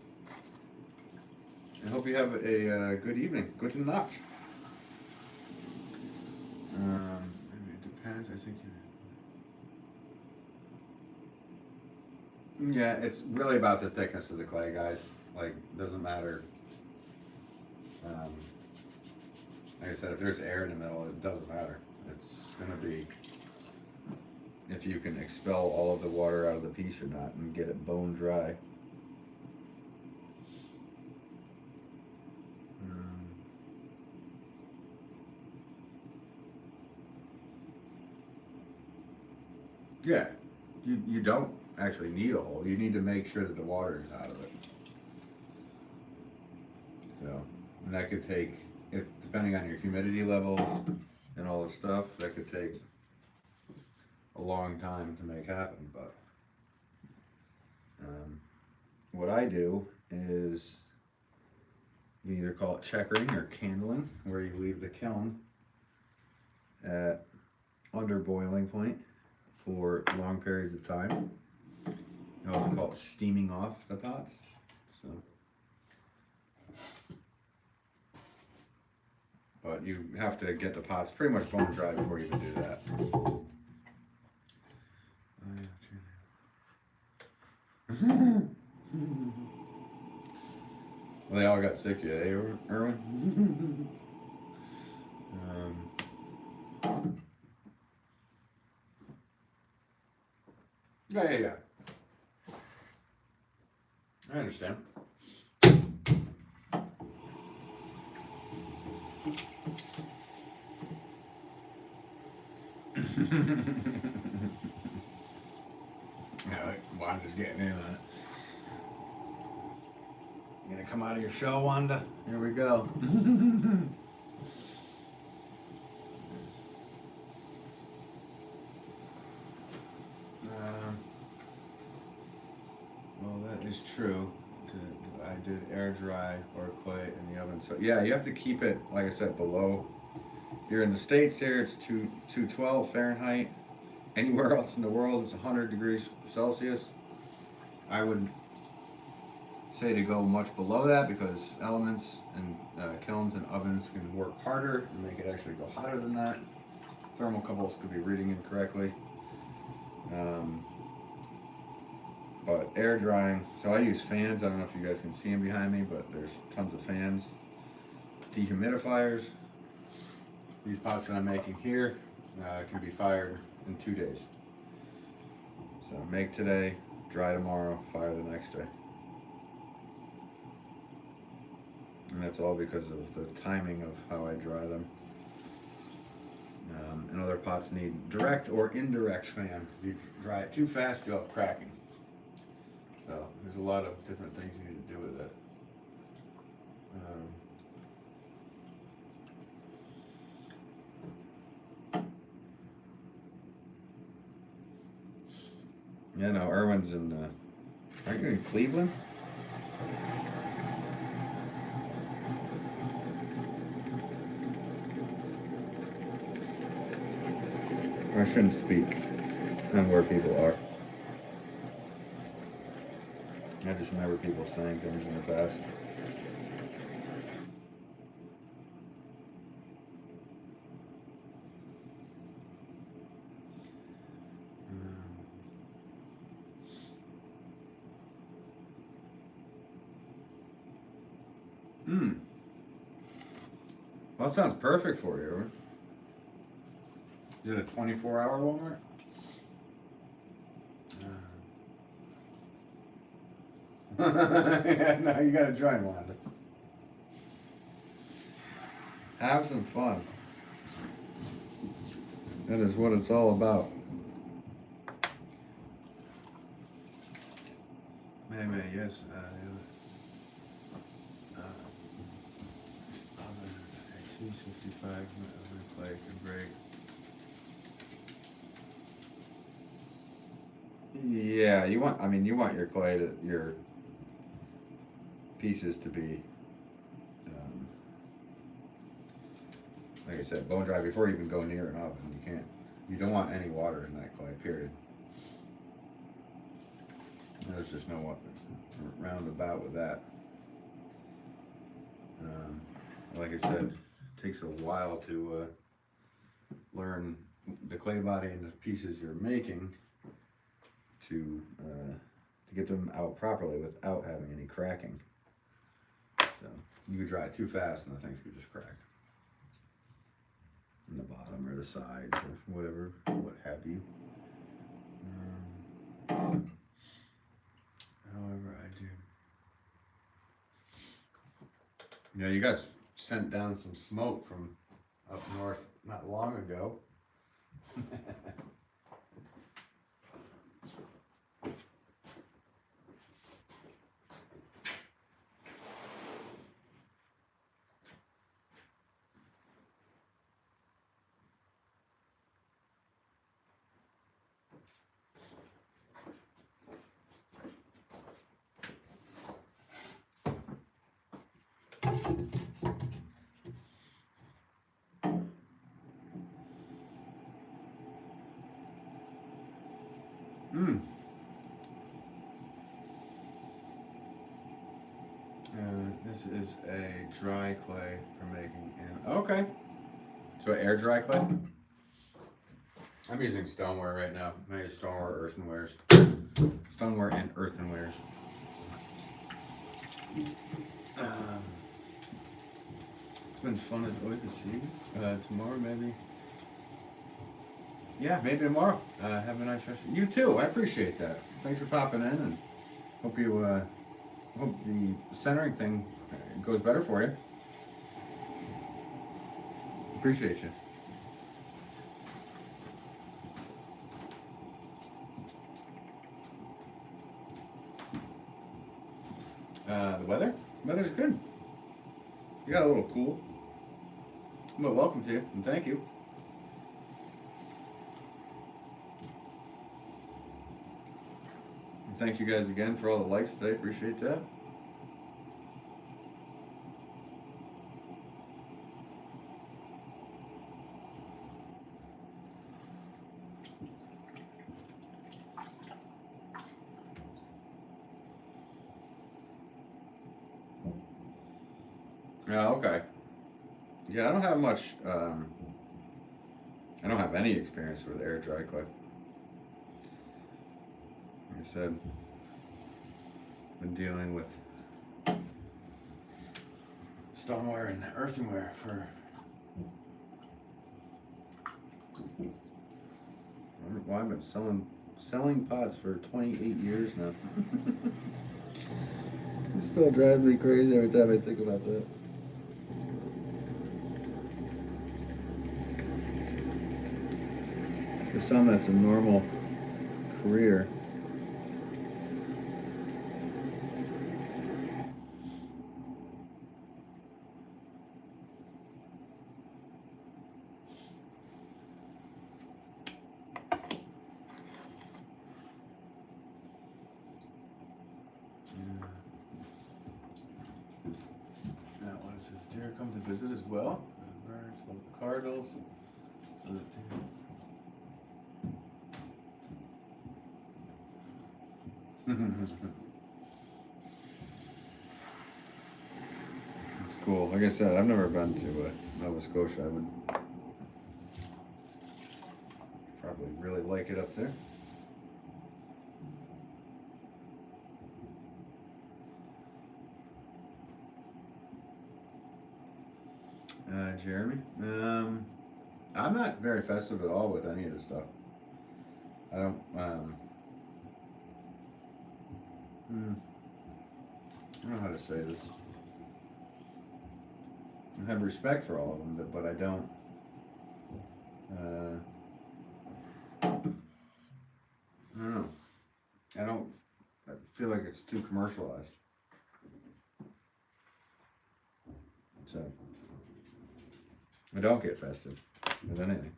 I hope you have a good evening. Gute Nacht. It depends. I think you. Yeah, it's really about the thickness of the clay, guys. Like, doesn't matter. Like I said, if there's air in the middle, it doesn't matter. It's gonna be if you can expel all of the water out of the piece or not and get it bone dry. Yeah, you don't actually need a hole. You need to make sure that the water is out of it. So, and that could take, if depending on your humidity levels and all the stuff, that could take a long time to make happen. But what I do is you either call it checkering or candling, where you leave the kiln at under boiling point for long periods of time. You also call it steaming off the pots. So, but you have to get the pots pretty much bone dry before you even do that. Well, they all got sick yet, eh, Erwin? Yeah. I understand. Yeah, like Wanda's getting in on it. You gonna come out of your shell, Wanda? Here we go. Well, that is true. I did air dry or clay in the oven. So yeah, you have to keep it, like I said, below. Here in the States here, it's 212 Fahrenheit. Anywhere else in the world, it's 100 degrees Celsius. I would say to go much below that because elements and kilns and ovens can work harder and make it actually go hotter than that. Thermocouples could be reading incorrectly. But air drying, so I use fans. I don't know if you guys can see them behind me, but there's tons of fans. Dehumidifiers. These pots that I'm making here can be fired in 2 days. So make today, dry tomorrow, fire the next day. And that's all because of the timing of how I dry them. And other pots need direct or indirect fan. If you dry it too fast, you'll have cracking. So there's a lot of different things you need to do with it. Yeah, no, Erwin's in, aren't you in Cleveland? I shouldn't speak on where people are. I just remember people saying things in the past. Well, that sounds perfect for you. Is it a 24-hour Walmart? Yeah, no, you gotta join, Wanda. Have some fun. That is what it's all about. Maybe, yes. 265 play can break. Yeah, you want your clay to, your pieces to be, like I said, bone dry before you even go near an oven. You don't want any water in that clay, period. There's just no roundabout with that. Like I said, it takes a while to learn the clay body and the pieces you're making to get them out properly without having any cracking. So you could dry it too fast and the things could just crack in the bottom or the sides or whatever, what have you. However I do. Yeah, you guys sent down some smoke from up north not long ago. This is a dry clay for making. Okay. So air dry clay? I'm using stoneware right now. I use stoneware, earthenwares. Stoneware and earthenwares. It's been fun as always to see you. Tomorrow maybe. Yeah, maybe tomorrow. Have a nice rest. You too. I appreciate that. Thanks for popping in, and hope the centering thing goes better for you. Appreciate you. The weather? Weather's good. You got a little cool. Well, welcome to you, and thank you. And thank you guys again for all the likes today. Appreciate that. Yeah, okay. Yeah, I don't have much. I I don't have any experience with air dry clay. Like I said, been dealing with stoneware and earthenware for, I don't know why I've been selling pots for 28 years now. It still drives me crazy every time I think about that. For some, that's a normal career. That one says, deer come to visit as well. The birds love the cardinals. So that It's cool. Like I said, I've never been to Nova Scotia. I would probably really like it up there. Jeremy, I'm not very festive at all with any of this stuff. I don't. I don't know how to say this. I have respect for all of them, but I don't. I don't know. I feel like it's too commercialized. So I don't get festive with anything.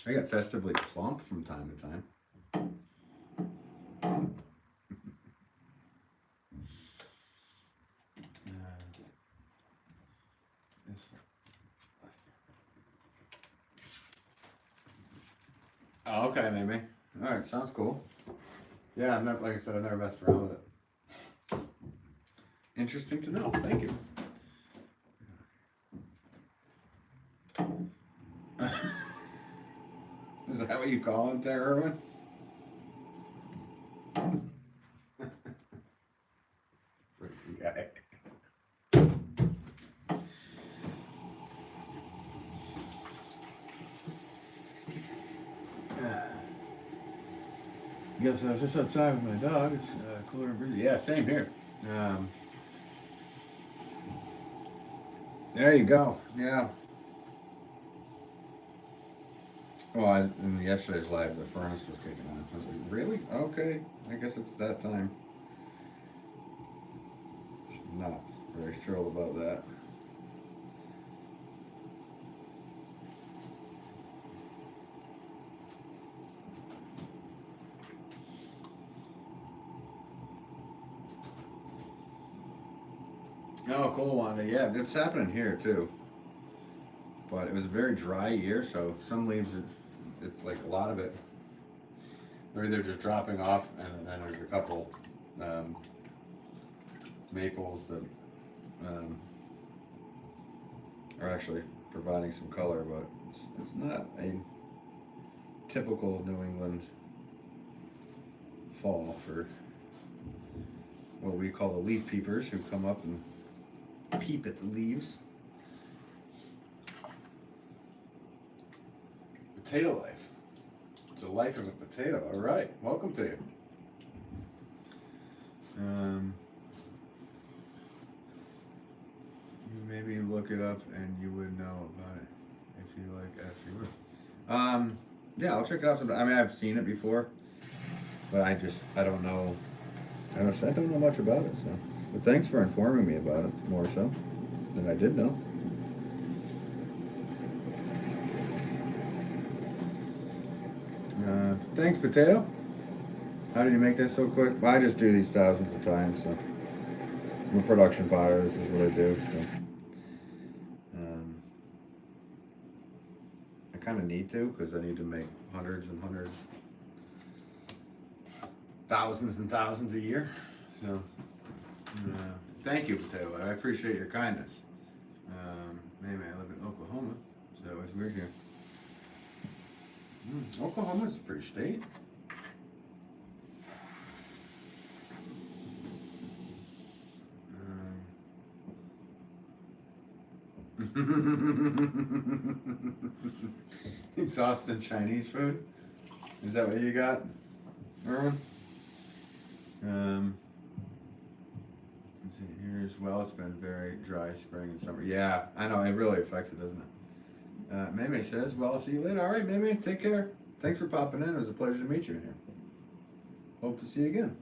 I get festively plump from time to time. Oh, okay, maybe. All right, sounds cool. Yeah, like I said, I've never messed around with it. Interesting to know. Thank you. Is that what you call it there, Erwin? Freaky guy. Guess I was just outside with my dog. It's cooler and breezy. Yeah, same here. There you go. Yeah. Well, in yesterday's live, the furnace was kicking on. I was like, really? Okay. I guess it's that time. Not very thrilled about that. Oh, cool, Wanda. Yeah, that's happening here too. But it was a very dry year, so some leaves, it's like a lot of it, they're either just dropping off, and then there's a couple maples that are actually providing some color, but it's not a typical New England fall for what we call the leaf peepers, who come up and peep at the leaves. Potato life. It's a life of a potato. All right, welcome to you. You maybe look it up and you would know about it if you like afterward. Yeah, I'll check it out sometime. I mean, I've seen it before, but I don't know. I don't know much about it. So, but thanks for informing me about it more so than I did know. Thanks, Potato. How did you make that so quick? Well, I just do these thousands of times, so I'm a production potter. This is what I do. So. I kind of need to, because I need to make hundreds and hundreds, thousands and thousands a year. So, thank you, Potato. I appreciate your kindness. Maybe I live in Oklahoma, so So it's weird here. Oklahoma's a pretty state. Exhausted Chinese food? Is that what you got, Erwin? Let's see here as well. It's been very dry spring and summer. Yeah, I know. It really affects it, doesn't it? Meme says, well, I'll see you later. All right, Meme, take care. Thanks for popping in. It was a pleasure to meet you in here. Hope to see you again.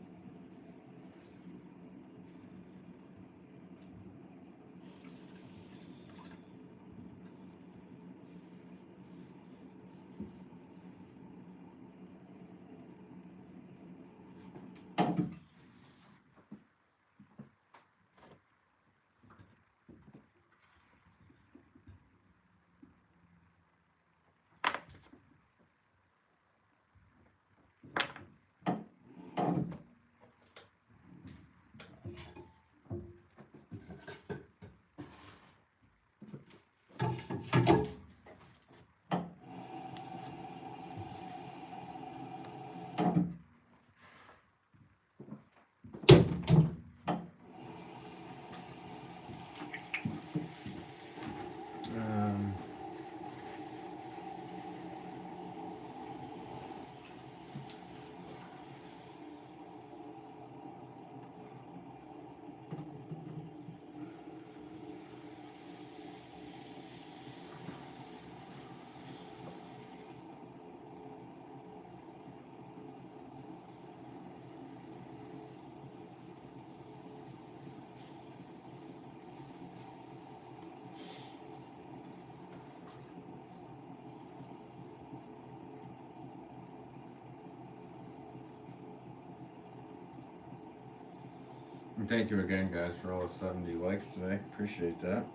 And thank you again, guys, for all the 70 likes today. Appreciate that.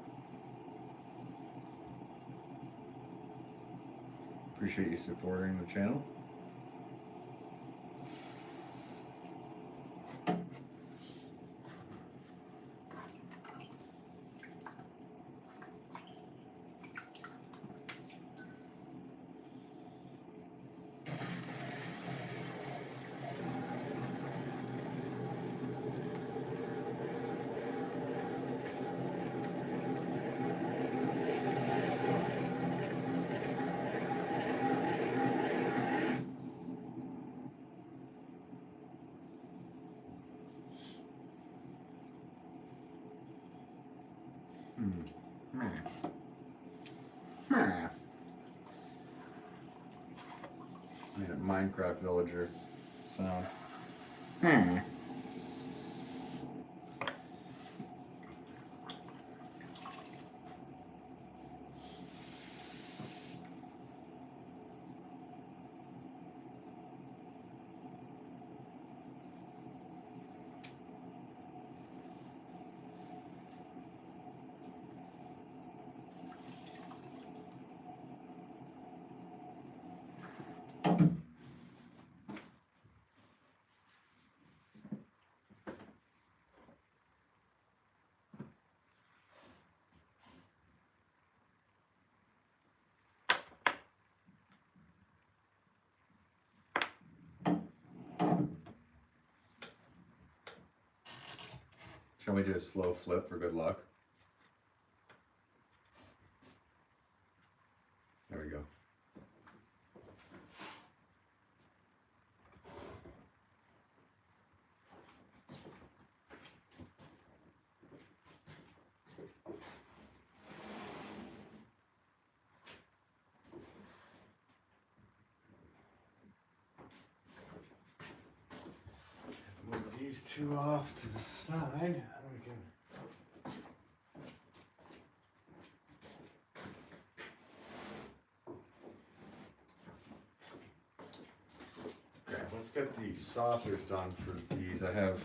Appreciate you supporting the channel. Made a Minecraft villager sound. Shall we do a slow flip for good luck? There we go. Move these two off to the side. We can okay, let's get the saucers done for these. I have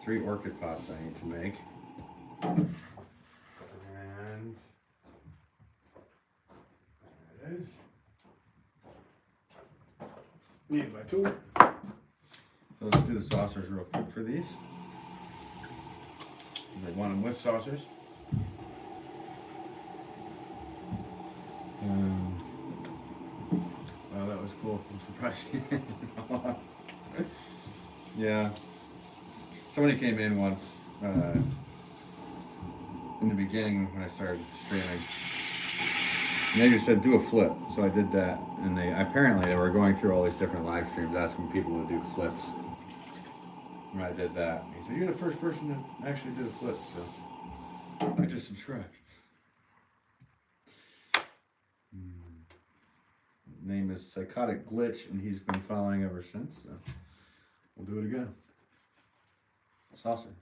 3 orchid pots I need to make. And there it is. Need my tool. So let's do the saucers real quick for these. I want them with saucers. Wow, that was cool. I'm surprised. Yeah. Somebody came in once in the beginning when I started streaming. And they just said do a flip, so I did that. And they were going through all these different live streams asking people to do flips. And I did that. He said, "You're the first person that actually did a flip," so I just subscribed. Name is Psychotic Glitch, and he's been following ever since. So we'll do it again. Saucer.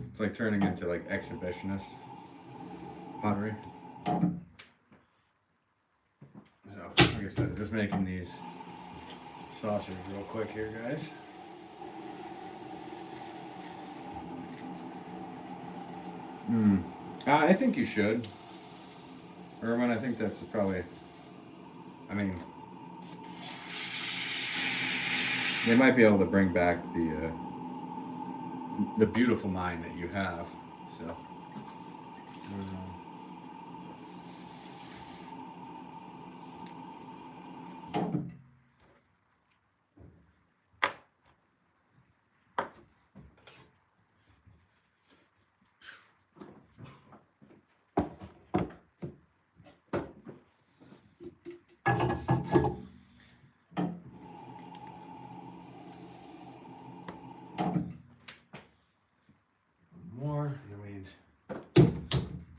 It's like turning into like exhibitionist pottery. So, like I said, just making these saucers real quick here, guys. I think you should. Erwin, I think that's probably, I mean, they might be able to bring back the beautiful mind that you have. So, more, and we need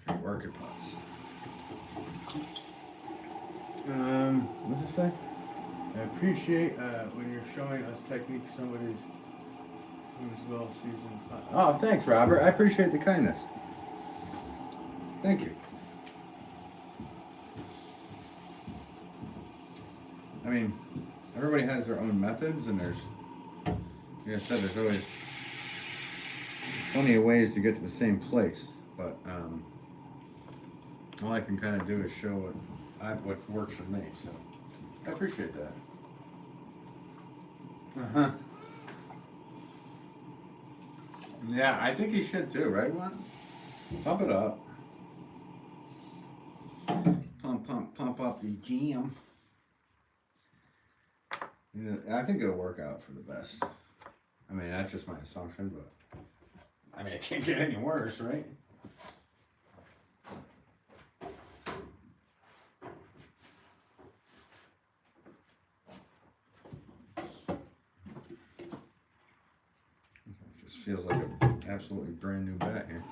3 orchid pots. What's it say? I appreciate when you're showing us techniques somebody's who's well seasoned. Oh, thanks, Robert. I appreciate the kindness. Thank you. I mean, everybody has their own methods, and there's, like I said, there's always plenty of ways to get to the same place. But all I can kind of do is show what works for me. So I appreciate that. Yeah, I think he should too, right, Juan? Pump it up. Pump up the jam. Yeah, I think it'll work out for the best. I mean, that's just my assumption, but I mean, it can't get any worse, right? This feels like an absolutely brand new bat here.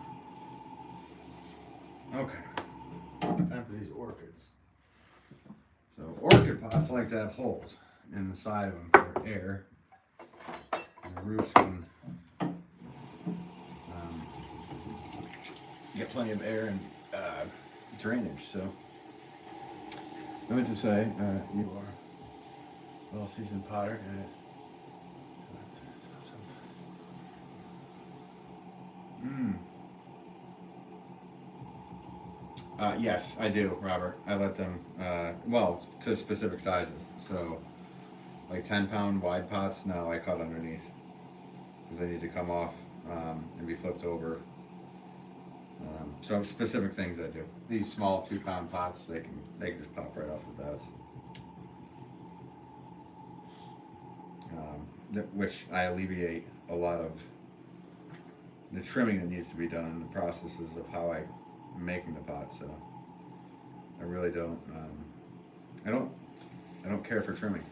Okay, time for these orchids. So orchid pots like to have holes in the side of them for air. And the roots can get plenty of air and drainage. So I meant to say, you are well seasoned potter. Yes, I do, Robert. I let them, well, to specific sizes. So, like 10-pound wide pots, no, I cut underneath because they need to come off and be flipped over. So specific things I do. These small 2-pound pots, they can just pop right off the beds. Which I alleviate a lot of the trimming that needs to be done in the processes of how I'm making the pot. So I really don't. I don't care for trimming.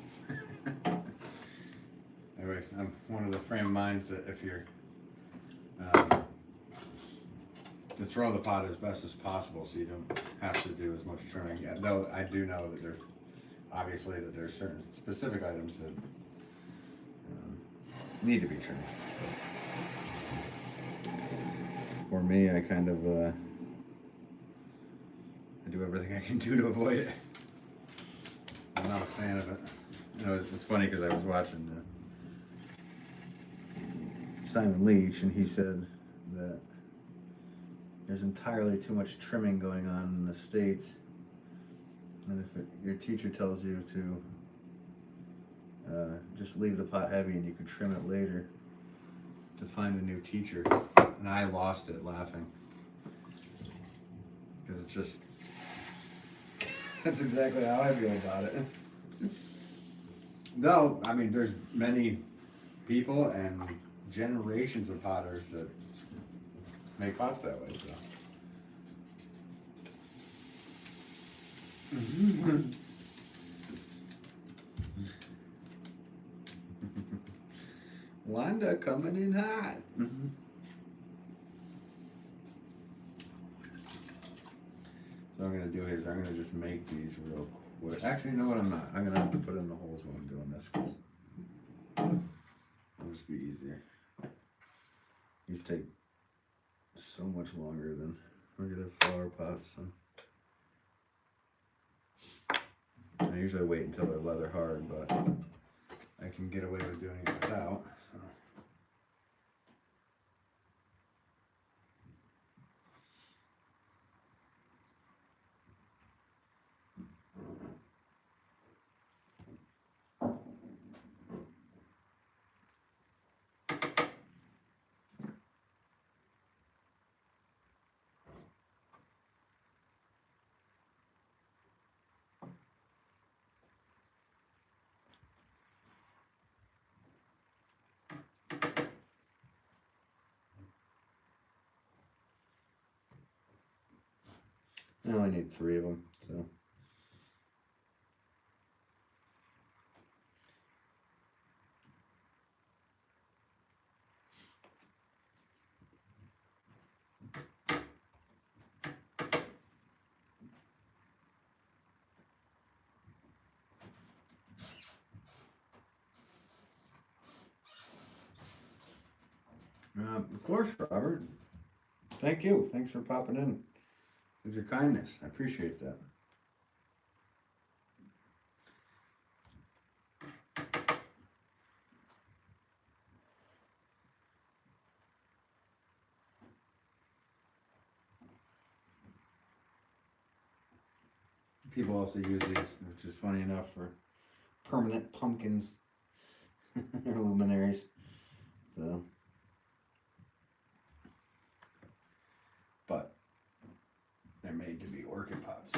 Anyway, I'm one of the frame of minds that if you're to throw the pot as best as possible, so you don't have to do as much trimming. Yeah, though I do know that there's obviously that there's certain specific items that need to be trimmed. For me, I kind of I do everything I can do to avoid it. I'm not a fan of it. You know, it's funny because I was watching Simon Leach, and he said that there's entirely too much trimming going on in the States, and if your teacher tells you to just leave the pot heavy and you can trim it later, to find a new teacher. And I lost it laughing. because it's just, that's exactly how I feel about it. Though, I mean, there's many people and generations of potters that make pots that way, so. Wanda coming in hot. So what I'm gonna do is I'm gonna just make these real quick. Actually, you know what? I'm not. I'm gonna have to put in the holes when I'm doing this because it'll just be easier. These take so much longer than regular flower pots. So. I usually wait until they're leather hard, but I can get away with doing it without. So. I only need 3 of them, so. Of course, Robert. Thank you. Thanks for popping in with your kindness. I appreciate that. People also use these, which is funny enough, for permanent pumpkins or luminaries. So, but they're made to be orchid pots.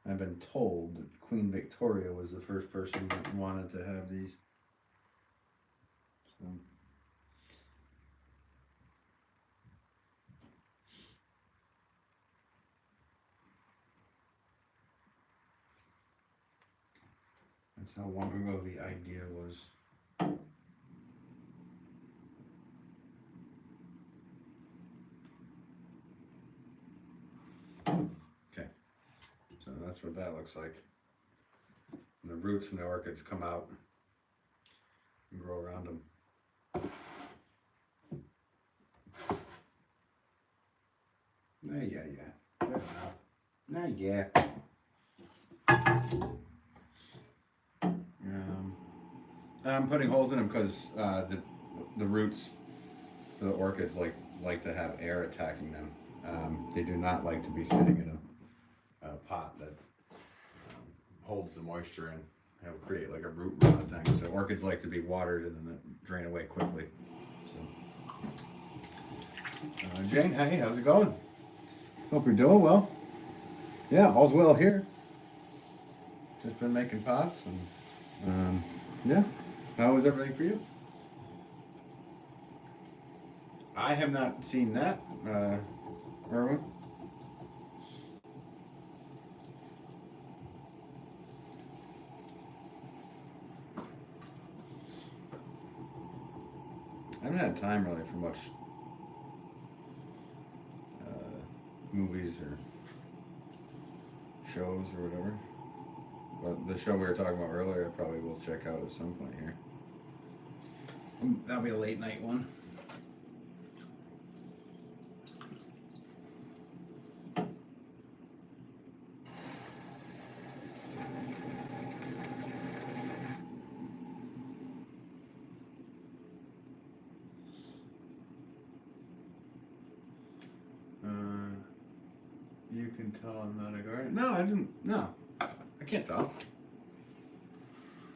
I've been told that Queen Victoria was the first person that wanted to have these. So. That's how long ago the idea was. Okay, so that's what that looks like. And the roots from the orchids come out and grow around them. Yeah. Good now. Yeah. I'm putting holes in them because the roots for the orchids like to have air attacking them. They do not like to be sitting in a pot that holds the moisture and it'll create like a root rot thing. So orchids like to be watered and then drain away quickly. So, Jane, hey, how's it going? Hope you're doing well. Yeah, all's well here. Just been making pots and yeah. How was everything for you? I have not seen that, Erwin. I haven't had time really for much movies or shows or whatever. But the show we were talking about earlier, I probably will check out at some point here. That'll be a late night one. You can tell I'm not a gardener. No, I didn't. No, I can't tell.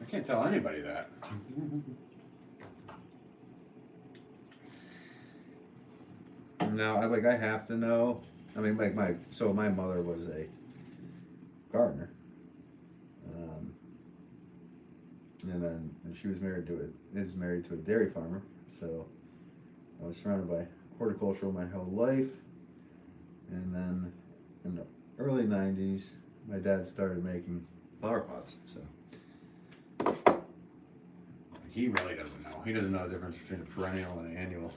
I can't tell anybody that. No, I have to know. I mean, like my mother was a gardener, and she was married to a dairy farmer. So I was surrounded by horticulture my whole life, and then in the early '90s, my dad started making flower pots. So he really doesn't know. He doesn't know the difference between a perennial and an annual.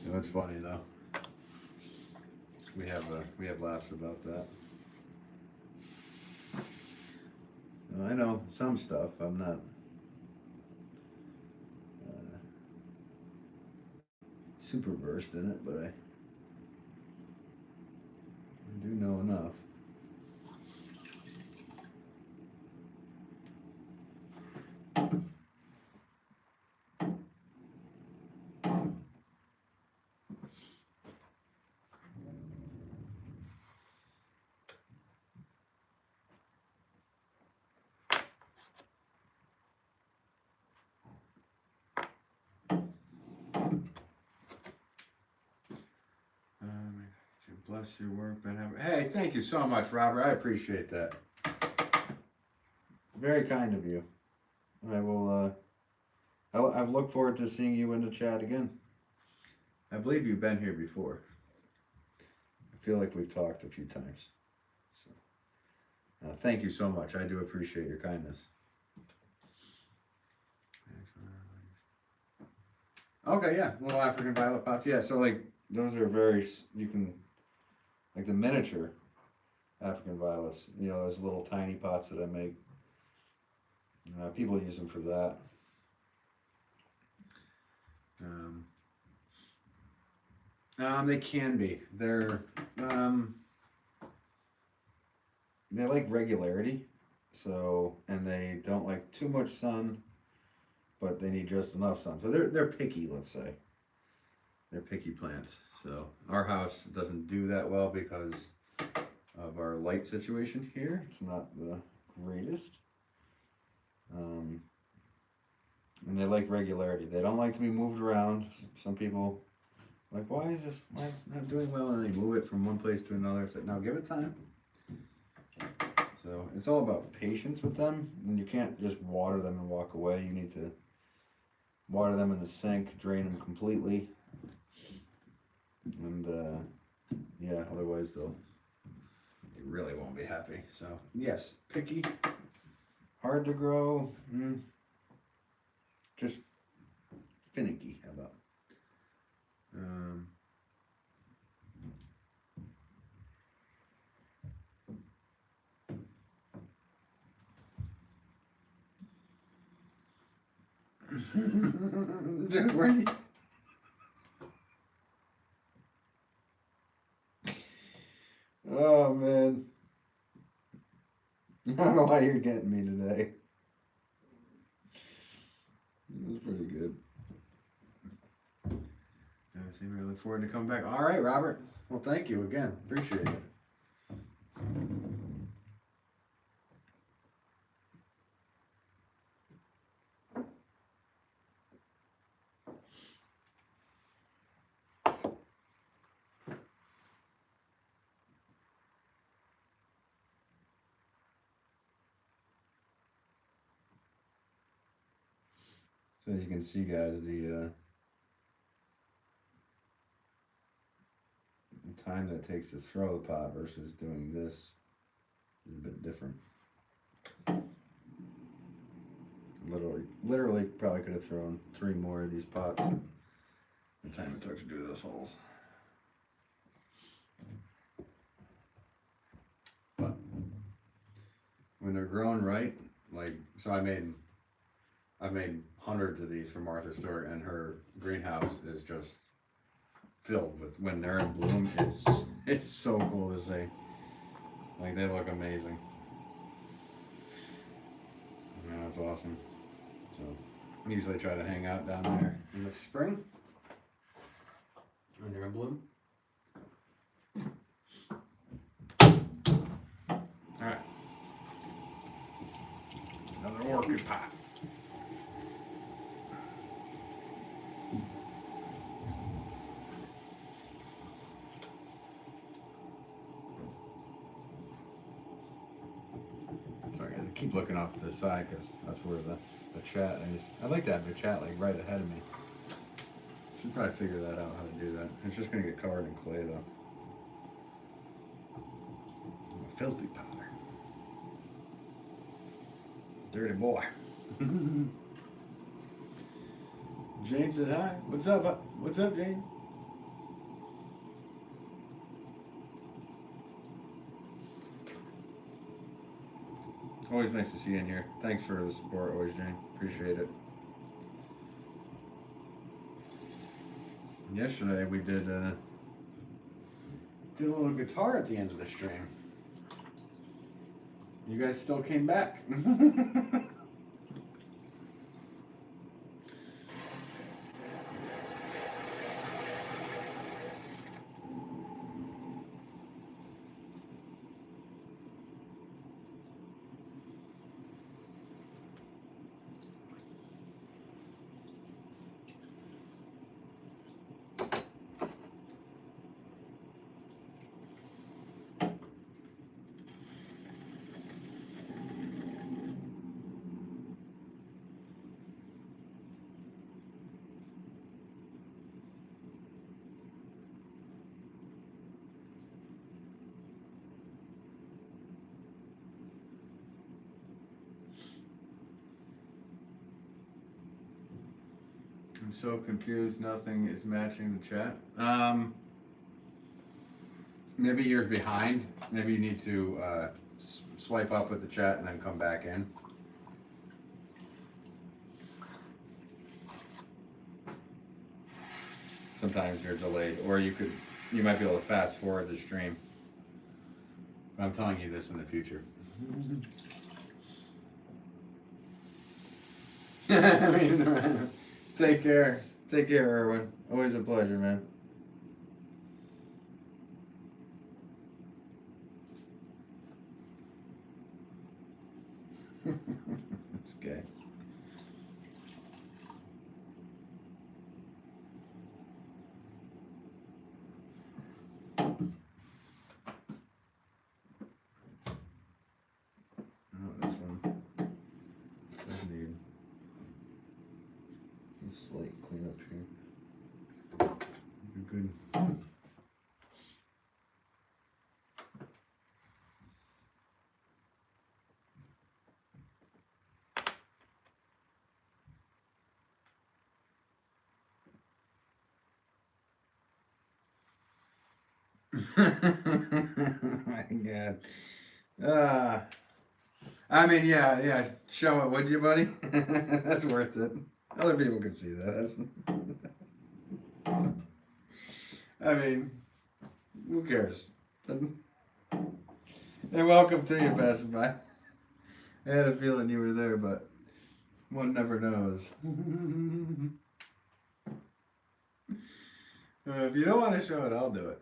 So it's funny though. We have laughs about that. I know some stuff. I'm not super versed in it, but I do know enough. Bless your work, but hey, thank you so much, Robert. I appreciate that. Very kind of you. I will. I've looked forward to seeing you in the chat again. I believe you've been here before. I feel like we've talked a few times. So, thank you so much. I do appreciate your kindness. Okay, yeah, little African violet pots. Yeah, so like those are you can. Like the miniature African violets, those little tiny pots that I make. People use them for that. They can be. They like regularity, and they don't like too much sun, but they need just enough sun. So they're picky, let's say. They're picky plants. So our house doesn't do that well because of our light situation here. It's not the greatest. And they like regularity. They don't like to be moved around. Some people like, why is it not doing well? And they move it from one place to another. It's like, no, give it time. So it's all about patience with them. And you can't just water them and walk away. You need to water them in the sink, drain them completely. And yeah, otherwise they really won't be happy. So yes, picky, hard to grow, just finicky. How about? Dude, where do you... Oh man, I don't know why you're getting me today. It was pretty good. I seem to look forward to coming back. All right, Robert. Well, thank you again. Appreciate it. So as you can see, guys, the time that it takes to throw the pot versus doing this is a bit different. Literally probably could have thrown 3 more of these pots. The time it took to do those holes. But when they're grown right, so I've made hundreds of these for Martha Stewart, and her greenhouse is just filled with, when they're in bloom, it's so cool to see. Like, they look amazing. Yeah, that's awesome. So I usually try to hang out down there in the spring when they're in bloom. broken pot. Sorry guys, I keep looking off to the side because that's where the chat is. I'd like to have the chat like right ahead of me. Should probably figure that out, how to do that. It's just gonna get covered in clay though. I'm a filthy potter. Dirty boy. Jane said hi. What's up? What's up, Jane? Always nice to see you in here. Thanks for the support, always, Jane. Appreciate it. Yesterday we did a little guitar at the end of the stream. You guys still came back. I'm so confused, nothing is matching the chat. Maybe you're behind. Maybe you need to swipe up with the chat and then come back in. Sometimes you're delayed, or you might be able to fast forward the stream. But I'm telling you this in the future. I mean, take care. Take care, Erwin. Always a pleasure, man. It's gay. Oh, this one does need a slight cleanup here. Good. My God. I mean, yeah. Show it, would you, buddy? That's worth it. Other people can see that. I mean, who cares? And welcome to you, passing by. I had a feeling you were there, but one never knows. If you don't want to show it, I'll do it.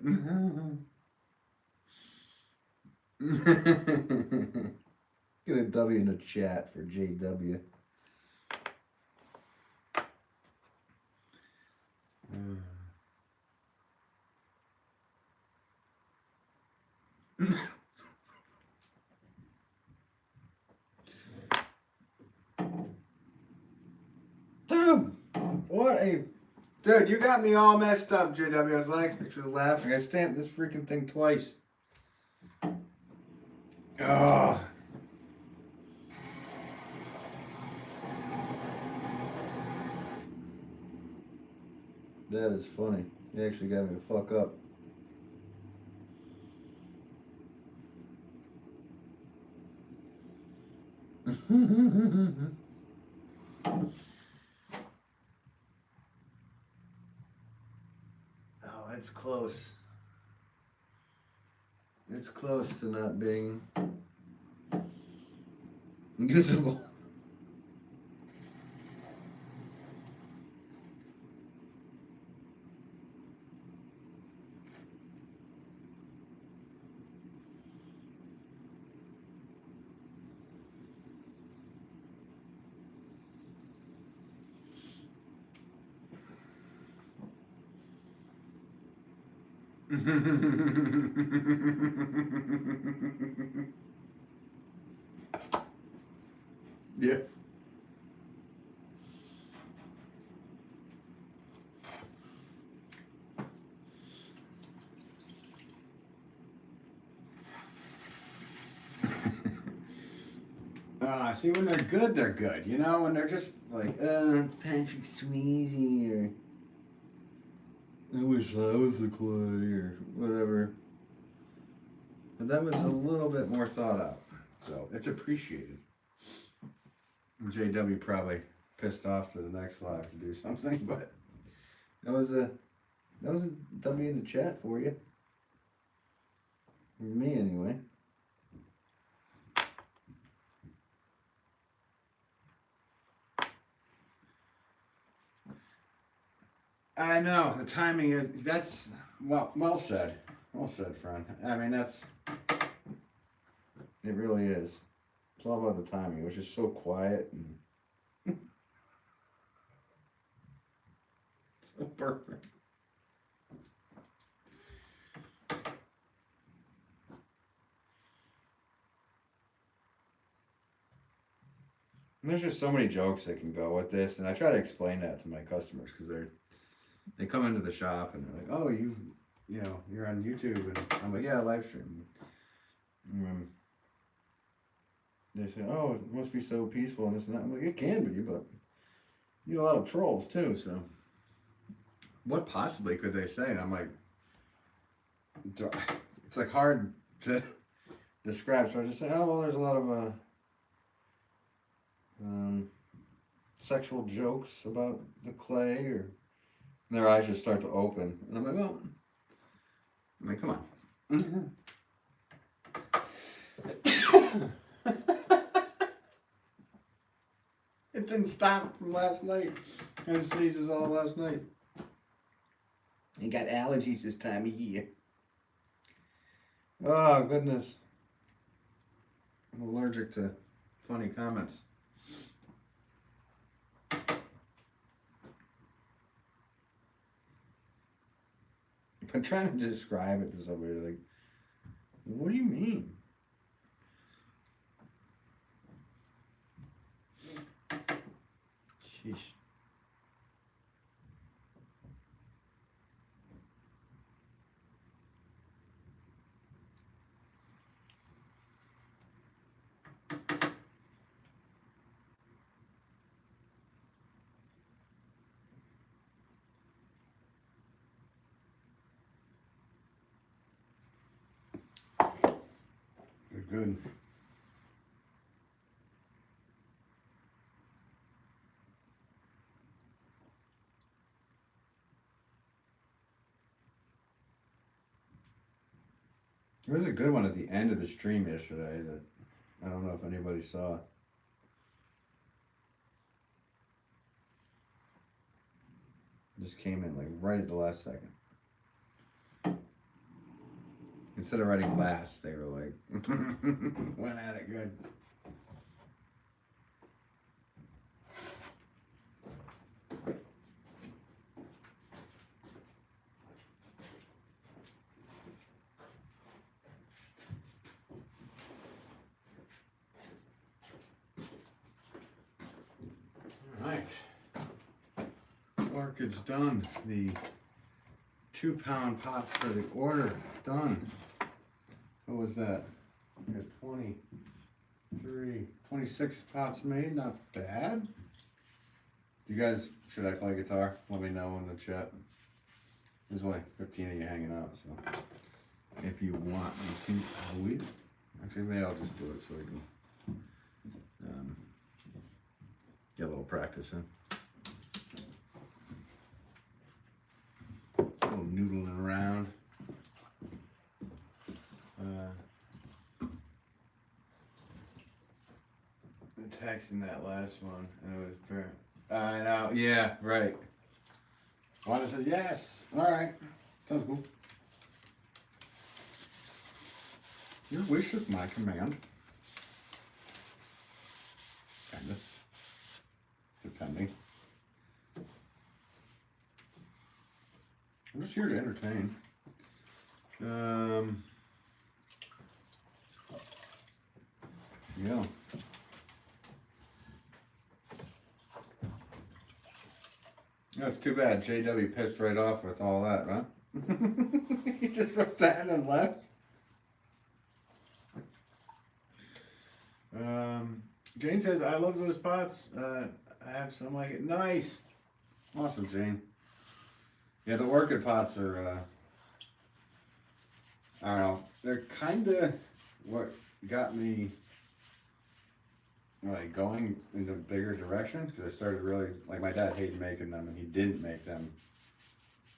Get a W in the chat for JW. Dude, dude, you got me all messed up, JW. I was like, actually laughing. I stamped this freaking thing twice. Oh. That is funny. You actually got me to fuck up. Oh, it's close. It's close to not being usable. Yeah. See, when they're good, they're good. You know, when they're just like, it's Patrick Swayze, or I wish I was the Clay, or whatever. But that was a little bit more thought out, so it's appreciated. And JW probably pissed off to the next live to do something, but that was a W in the chat for you. For me, anyway. I know the timing that's well said. Well said, friend. I mean, it really is. It's all about the timing, which is so quiet and so perfect. And there's just so many jokes that can go with this, and I try to explain that to my customers because they come into the shop and they're like, "Oh, you're on YouTube," and I'm like, "Yeah, live stream." And they say, "Oh, it must be so peaceful and this and that." I'm like, "It can be, but you get a lot of trolls too." So, what possibly could they say? And I'm like, it's like hard to describe. So I just say, "Oh, well, there's a lot of sexual jokes about the clay," or and their eyes just start to open, and I'm like, "Well, I mean, come on." It didn't stop from last night. I had sneezes all last night. He got allergies this time of year. Oh, goodness. I'm allergic to funny comments. I'm trying to describe it to somebody, like, what do you mean? Sheesh. They're good. There was a good one at the end of the stream yesterday that I don't know if anybody saw. Just came in like right at the last second. Instead of writing last, they were like, went at it good. All right. Orchid's done. The 2-pound pots for the order done. What was that? We got 26 pots made. Not bad. You guys should I play guitar? Let me know in the chat. There's only 15 of you hanging out, so if you want me to, I will. Actually, maybe I'll just do it so we can get a little practice in. Just a little noodling around. Texting that last one, and it was very. I know, yeah, right. Wanda says yes. All right, sounds cool. Your wish is my command. Kinda. Depending. I'm just here to entertain. Yeah. That's too bad. JW pissed right off with all that, huh? He just wrote that and left. Jane says, I love those pots. I have some like it. Nice. Awesome, Jane. Yeah, the orchid pots are, I don't know, they're kind of what got me like going in a bigger direction, because I started really, like, my dad hated making them and he didn't make them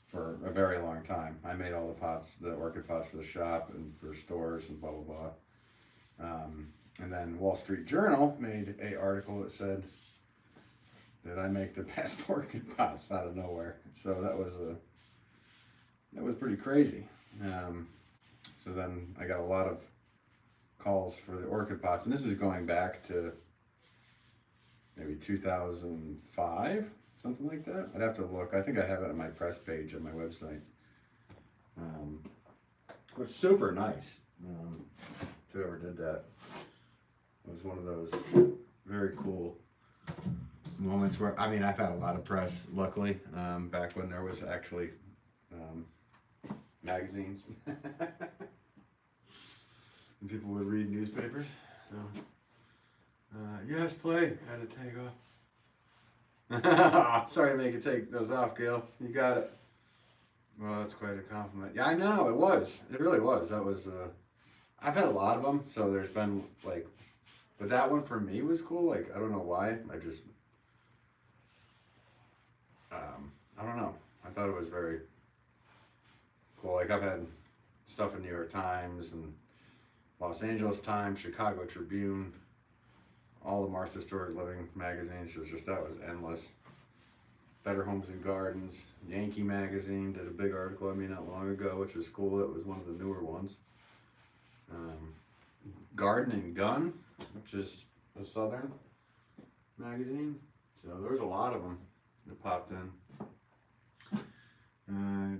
for a very long time. I made all the pots, the orchid pots for the shop and for stores and blah, blah, blah. And then Wall Street Journal made an article that said that I make the best orchid pots out of nowhere. So that was pretty crazy. So then I got a lot of calls for the orchid pots, and this is going back to maybe 2005, something like that. I'd have to look. I think I have it on my press page on my website. It was super nice. Whoever did that, it was one of those very cool moments where, I mean, I've had a lot of press, luckily, back when there was actually magazines. And people would read newspapers. So, yes, play. Had to take off. Sorry to make you take those off, Gail. You got it. Well, that's quite a compliment. Yeah, I know, it was. It really was. That was, I've had a lot of them, so there's been, like, but that one for me was cool. Like, I don't know why. I just, I don't know. I thought it was very cool. Like, I've had stuff in New York Times and Los Angeles Times, Chicago Tribune, all the Martha Stewart Living magazines. It was just, that was endless. Better Homes and Gardens, Yankee Magazine did a big article on me not long ago, which was cool. That was one of the newer ones. Garden and Gun, which is a Southern magazine. So there was a lot of them that popped in.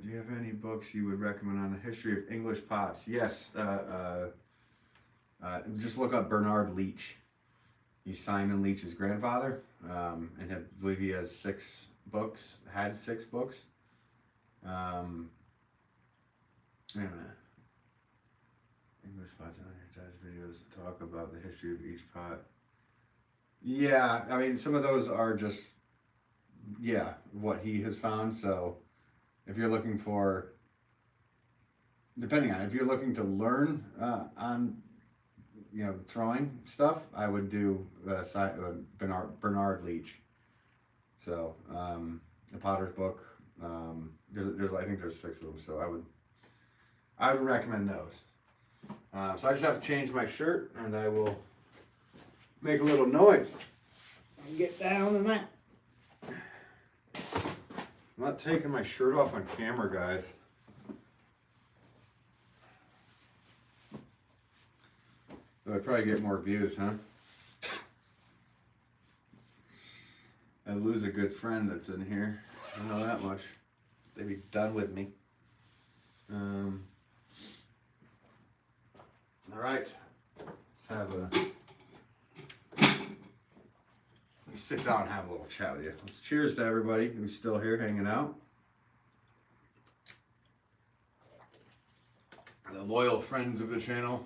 Do you have any books you would recommend on the history of English pots? Yes. Just look up Bernard Leach. He's Simon Leach's grandfather, and I believe he has 6 books. Had 6 books. Wait a minute. English pots on your dad's videos talk about the history of each pot. Yeah, I mean, some of those are just, yeah, what he has found. So if you're looking for, depending on, if you're looking to learn on, you know, throwing stuff, I would do Bernard Leach. So the Potter's book, there's I think there's 6 of them. So I would recommend those. So I just have to change my shirt, and I will make a little noise and get down in that. I'm not taking my shirt off on camera, guys. I'd probably get more views, huh? I'd lose a good friend that's in here. I know that much. They'd be done with me. All right. Let's sit down and have a little chat with you. Let's cheers to everybody who's still here hanging out. The loyal friends of the channel.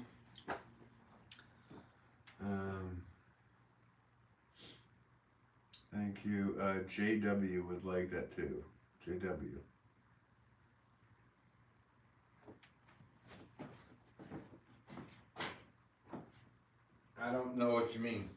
Thank you. JW would like that too. JW. I don't know what you mean.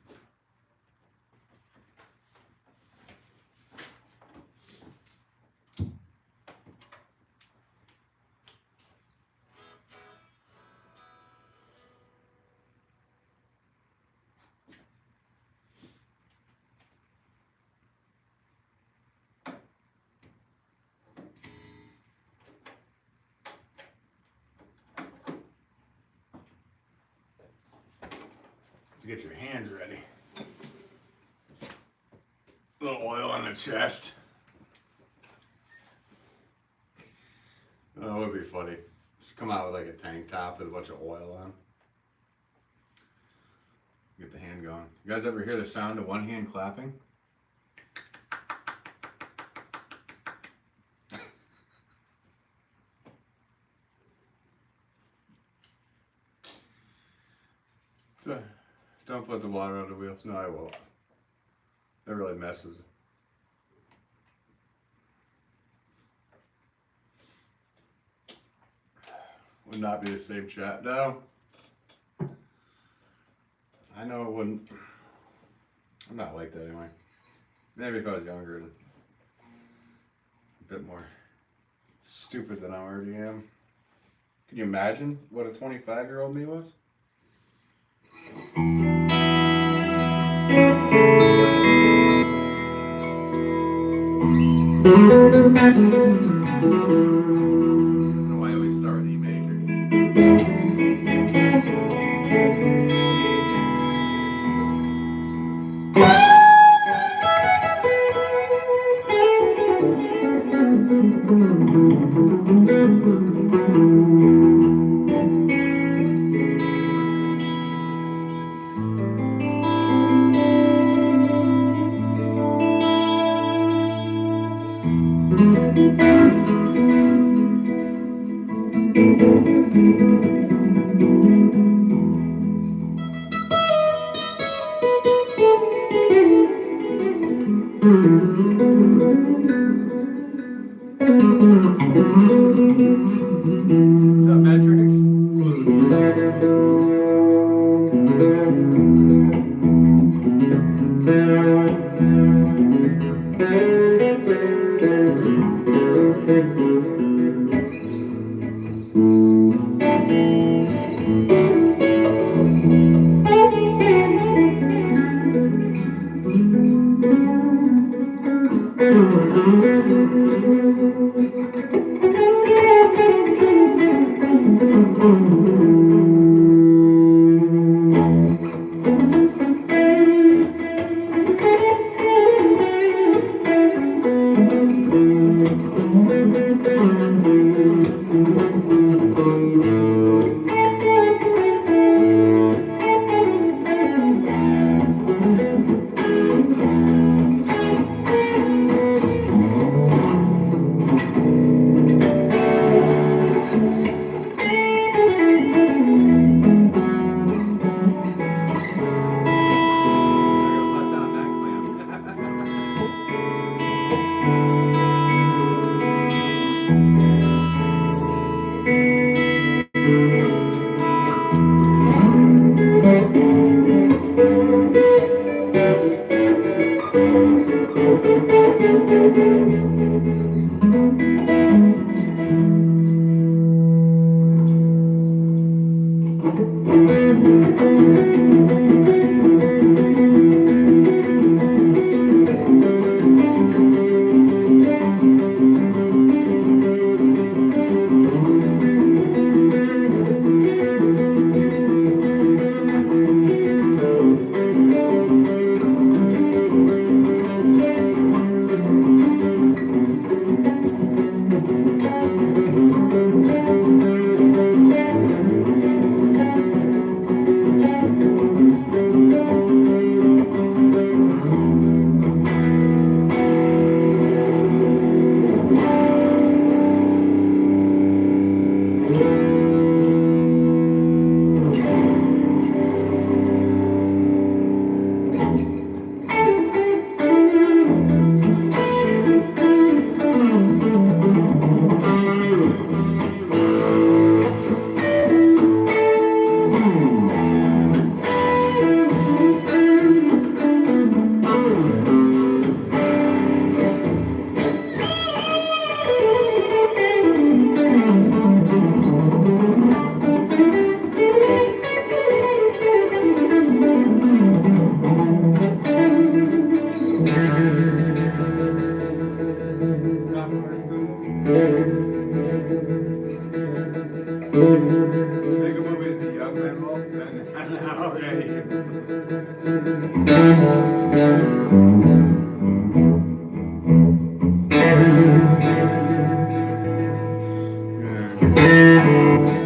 Get your hands ready. A little oil on the chest. Oh, it would be funny. Just come out with like a tank top with a bunch of oil on. Get the hand going. You guys ever hear the sound of one hand clapping? So, don't put the water on the wheels. No, I won't. That really messes. Would not be the same chat. No. I know it wouldn't. I'm not like that anyway. Maybe if I was younger and a bit more stupid than I already am. Can you imagine what a 25-year-old me was? I don't know why I always start with E major. What's up, Matrix? Make a movie with the young man Wolff and now okay. Yeah.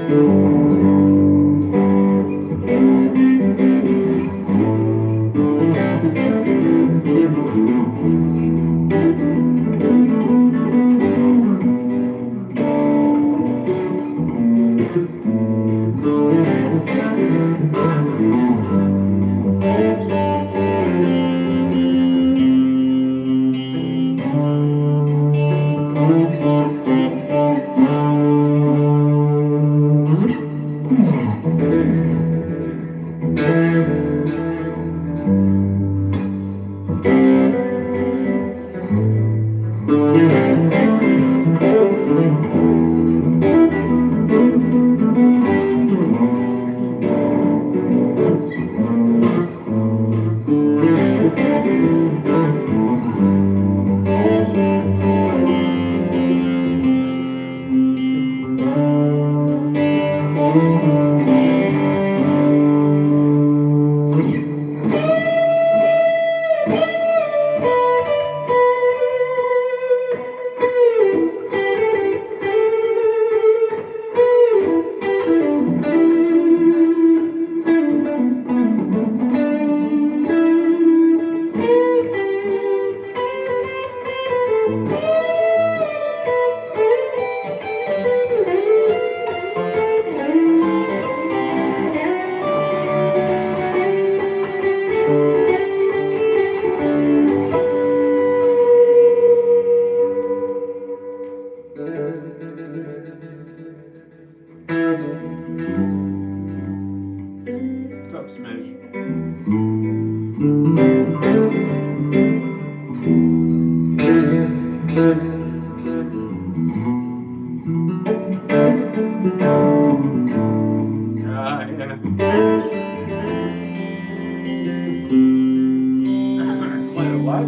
up, Smidge? Yeah. Play the what?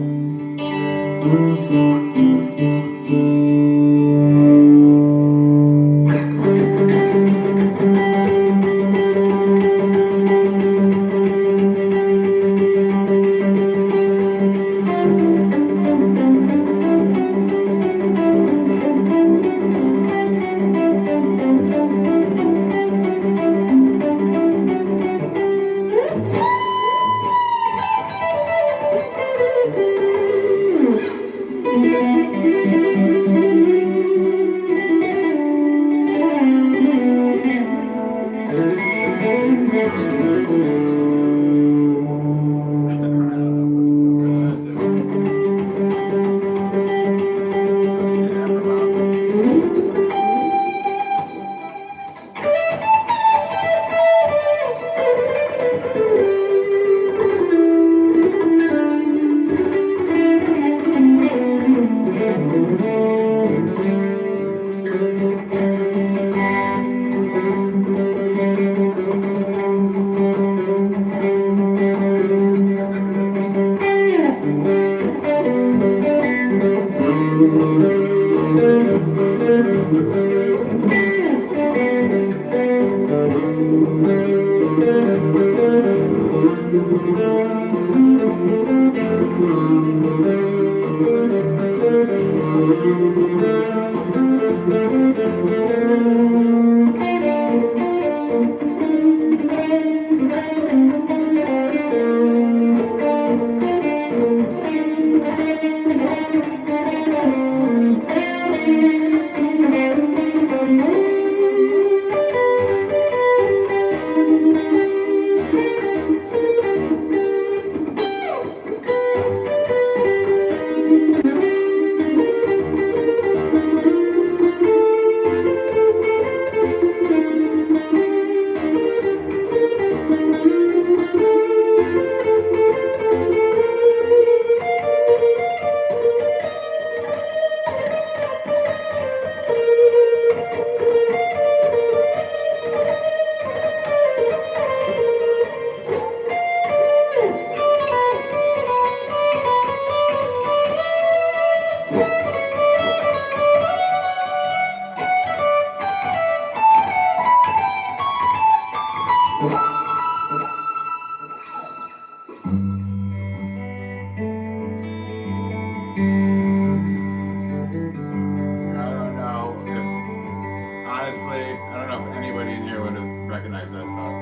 Honestly, I don't know if anybody in here would have recognized that song.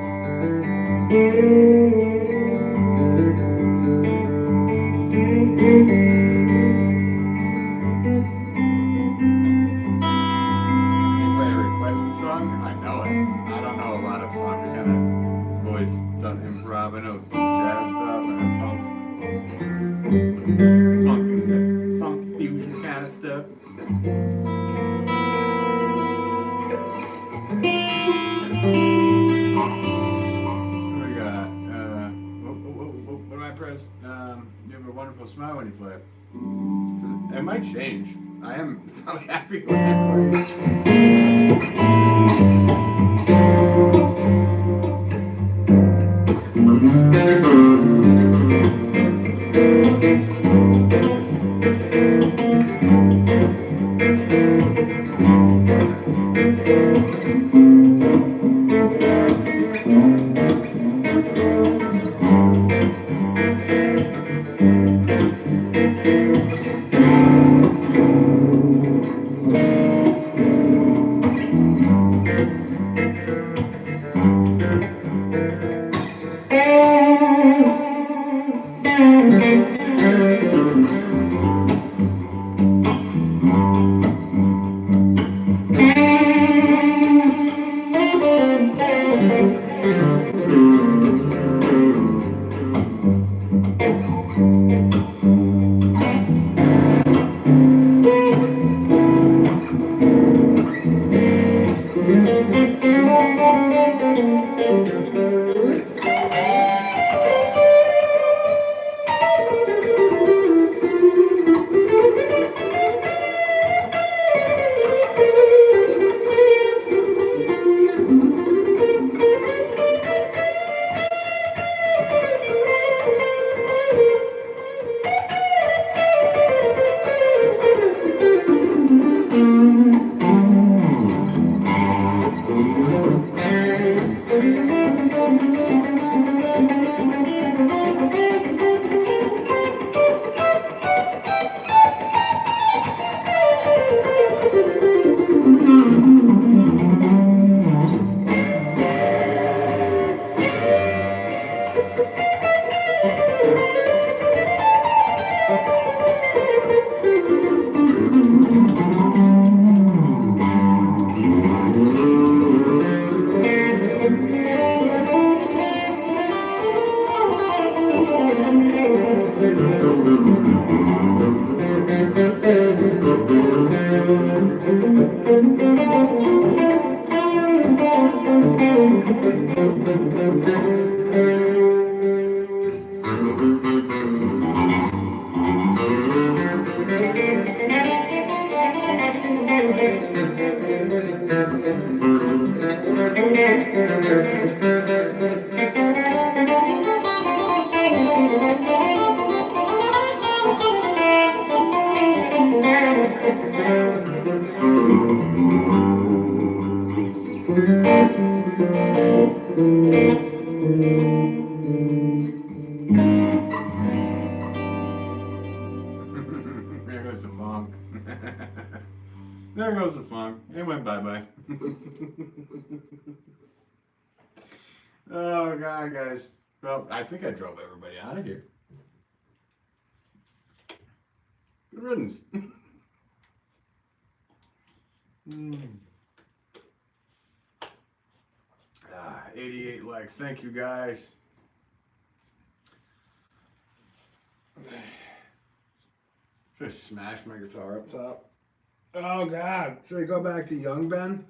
Can you play a requested song? I know it. I don't know a lot of songs. I kind of always done improv. I know some jazz stuff and funk fusion kind of stuff. What do I press? You have a wonderful smile when you play it. It might change. I am probably happy when I There goes the funk. There goes the funk. It went bye-bye. Oh, God, guys. Well, I think I drove everybody out of here. Good riddance. 88 likes. Thank you, guys. Should I smash my guitar up top? Oh, God. Should we go back to Young Ben?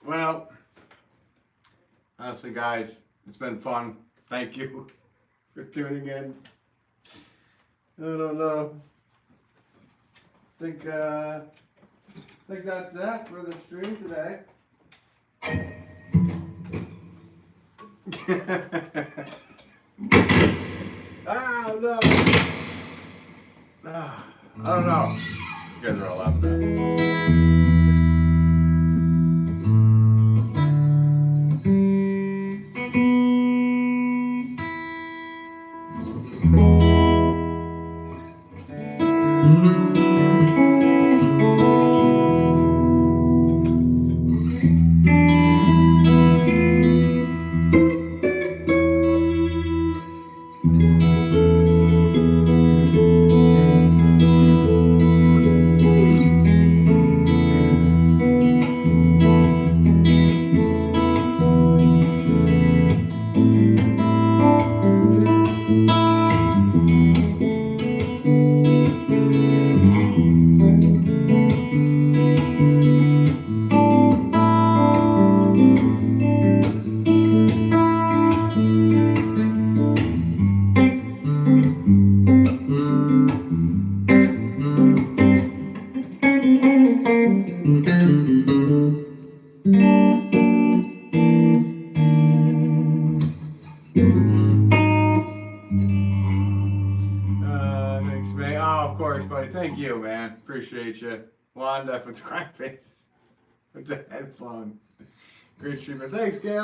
Well, honestly, guys, it's been fun. Thank you for tuning in. I don't know. Think that's that for the stream today. Oh no! I don't know. You guys are all up now. Thanks, man. Oh, of course, buddy. Thank you, man. Appreciate you. Wanda with the crack face. With the headphone. Great streamer. Thanks, Gail.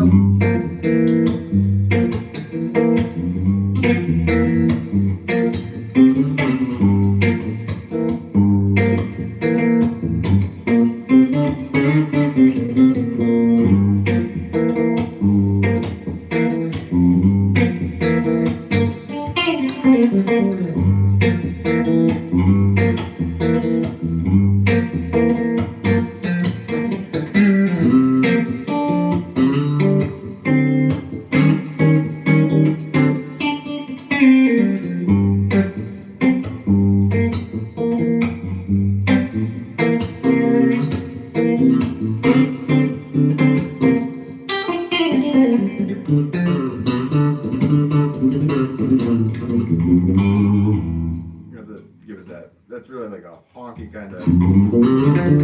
kind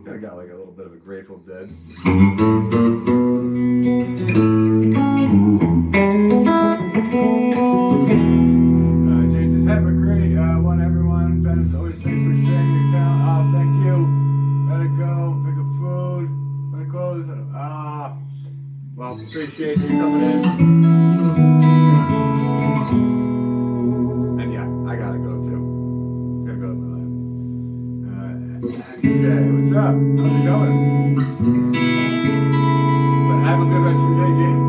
of got like a little bit of a Grateful Dead. Jane says, have a great one, everyone. Ben is always thanks for sharing your talent. Oh, thank you. Gotta go, pick up food, my clothes. Well, appreciate you coming in. And yeah, I gotta go too. Gotta go to my life. Jay, what's up? How's it going? But have a good rest of your day, Jane.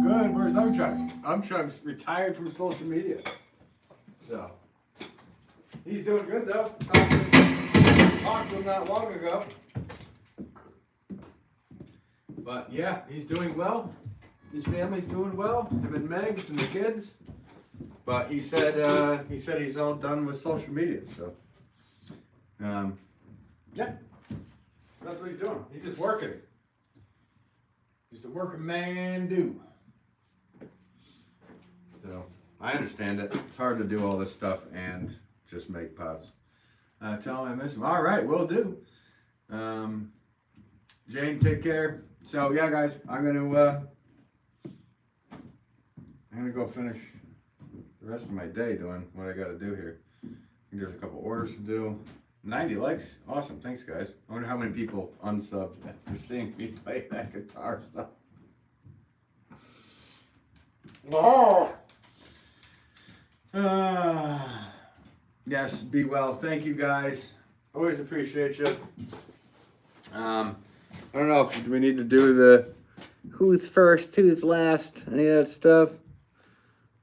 Good. Where's Umchug? Umchug's retired from social media. So, he's doing good though. Talked to him not long ago. But yeah, he's doing well. His family's doing well. Him and Megs and the kids. But he said he's all done with social media. So, yeah, that's what he's doing. He's just working. He's the working man do. So I understand it. It's hard to do all this stuff and just make pots. Tell him I miss him. All right, will do. Jane, take care. So yeah, guys, I'm gonna go finish the rest of my day doing what I got to do here. I think there's a couple orders to do. 90 likes, awesome. Thanks, guys. I wonder how many people unsubbed after seeing me play that guitar stuff. Oh. Yes, be well. Thank you, guys. Always appreciate you. I don't know if we need to do the who's first, who's last, any of that stuff.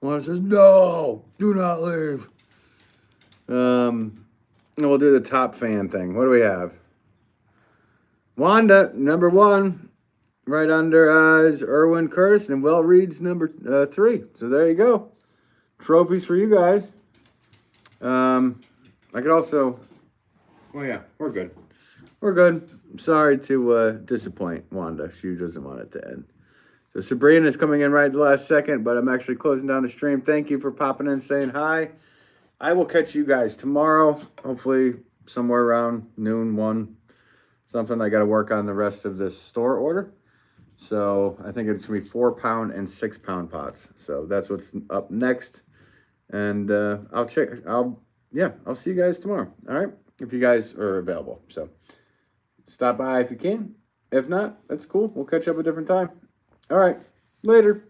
One says, no, do not leave. And we'll do the top fan thing. What do we have? Wanda, number 1. Right under is Erwin Curtis, and Will Reed's number 3. So there you go. Trophies for you guys. I could also, well, yeah, we're good. We're good. Sorry to disappoint Wanda. She doesn't want it to end. So Sabrina is coming in right at the last second, but I'm actually closing down the stream. Thank you for popping in and saying hi. I will catch you guys tomorrow, hopefully somewhere around noon, 1, something. I got to work on the rest of this store order. So I think it's going to be 4-pound and 6-pound pots. So that's what's up next. And I'll see you guys tomorrow. All right. If you guys are available. So stop by if you can. If not, that's cool. We'll catch up a different time. All right. Later.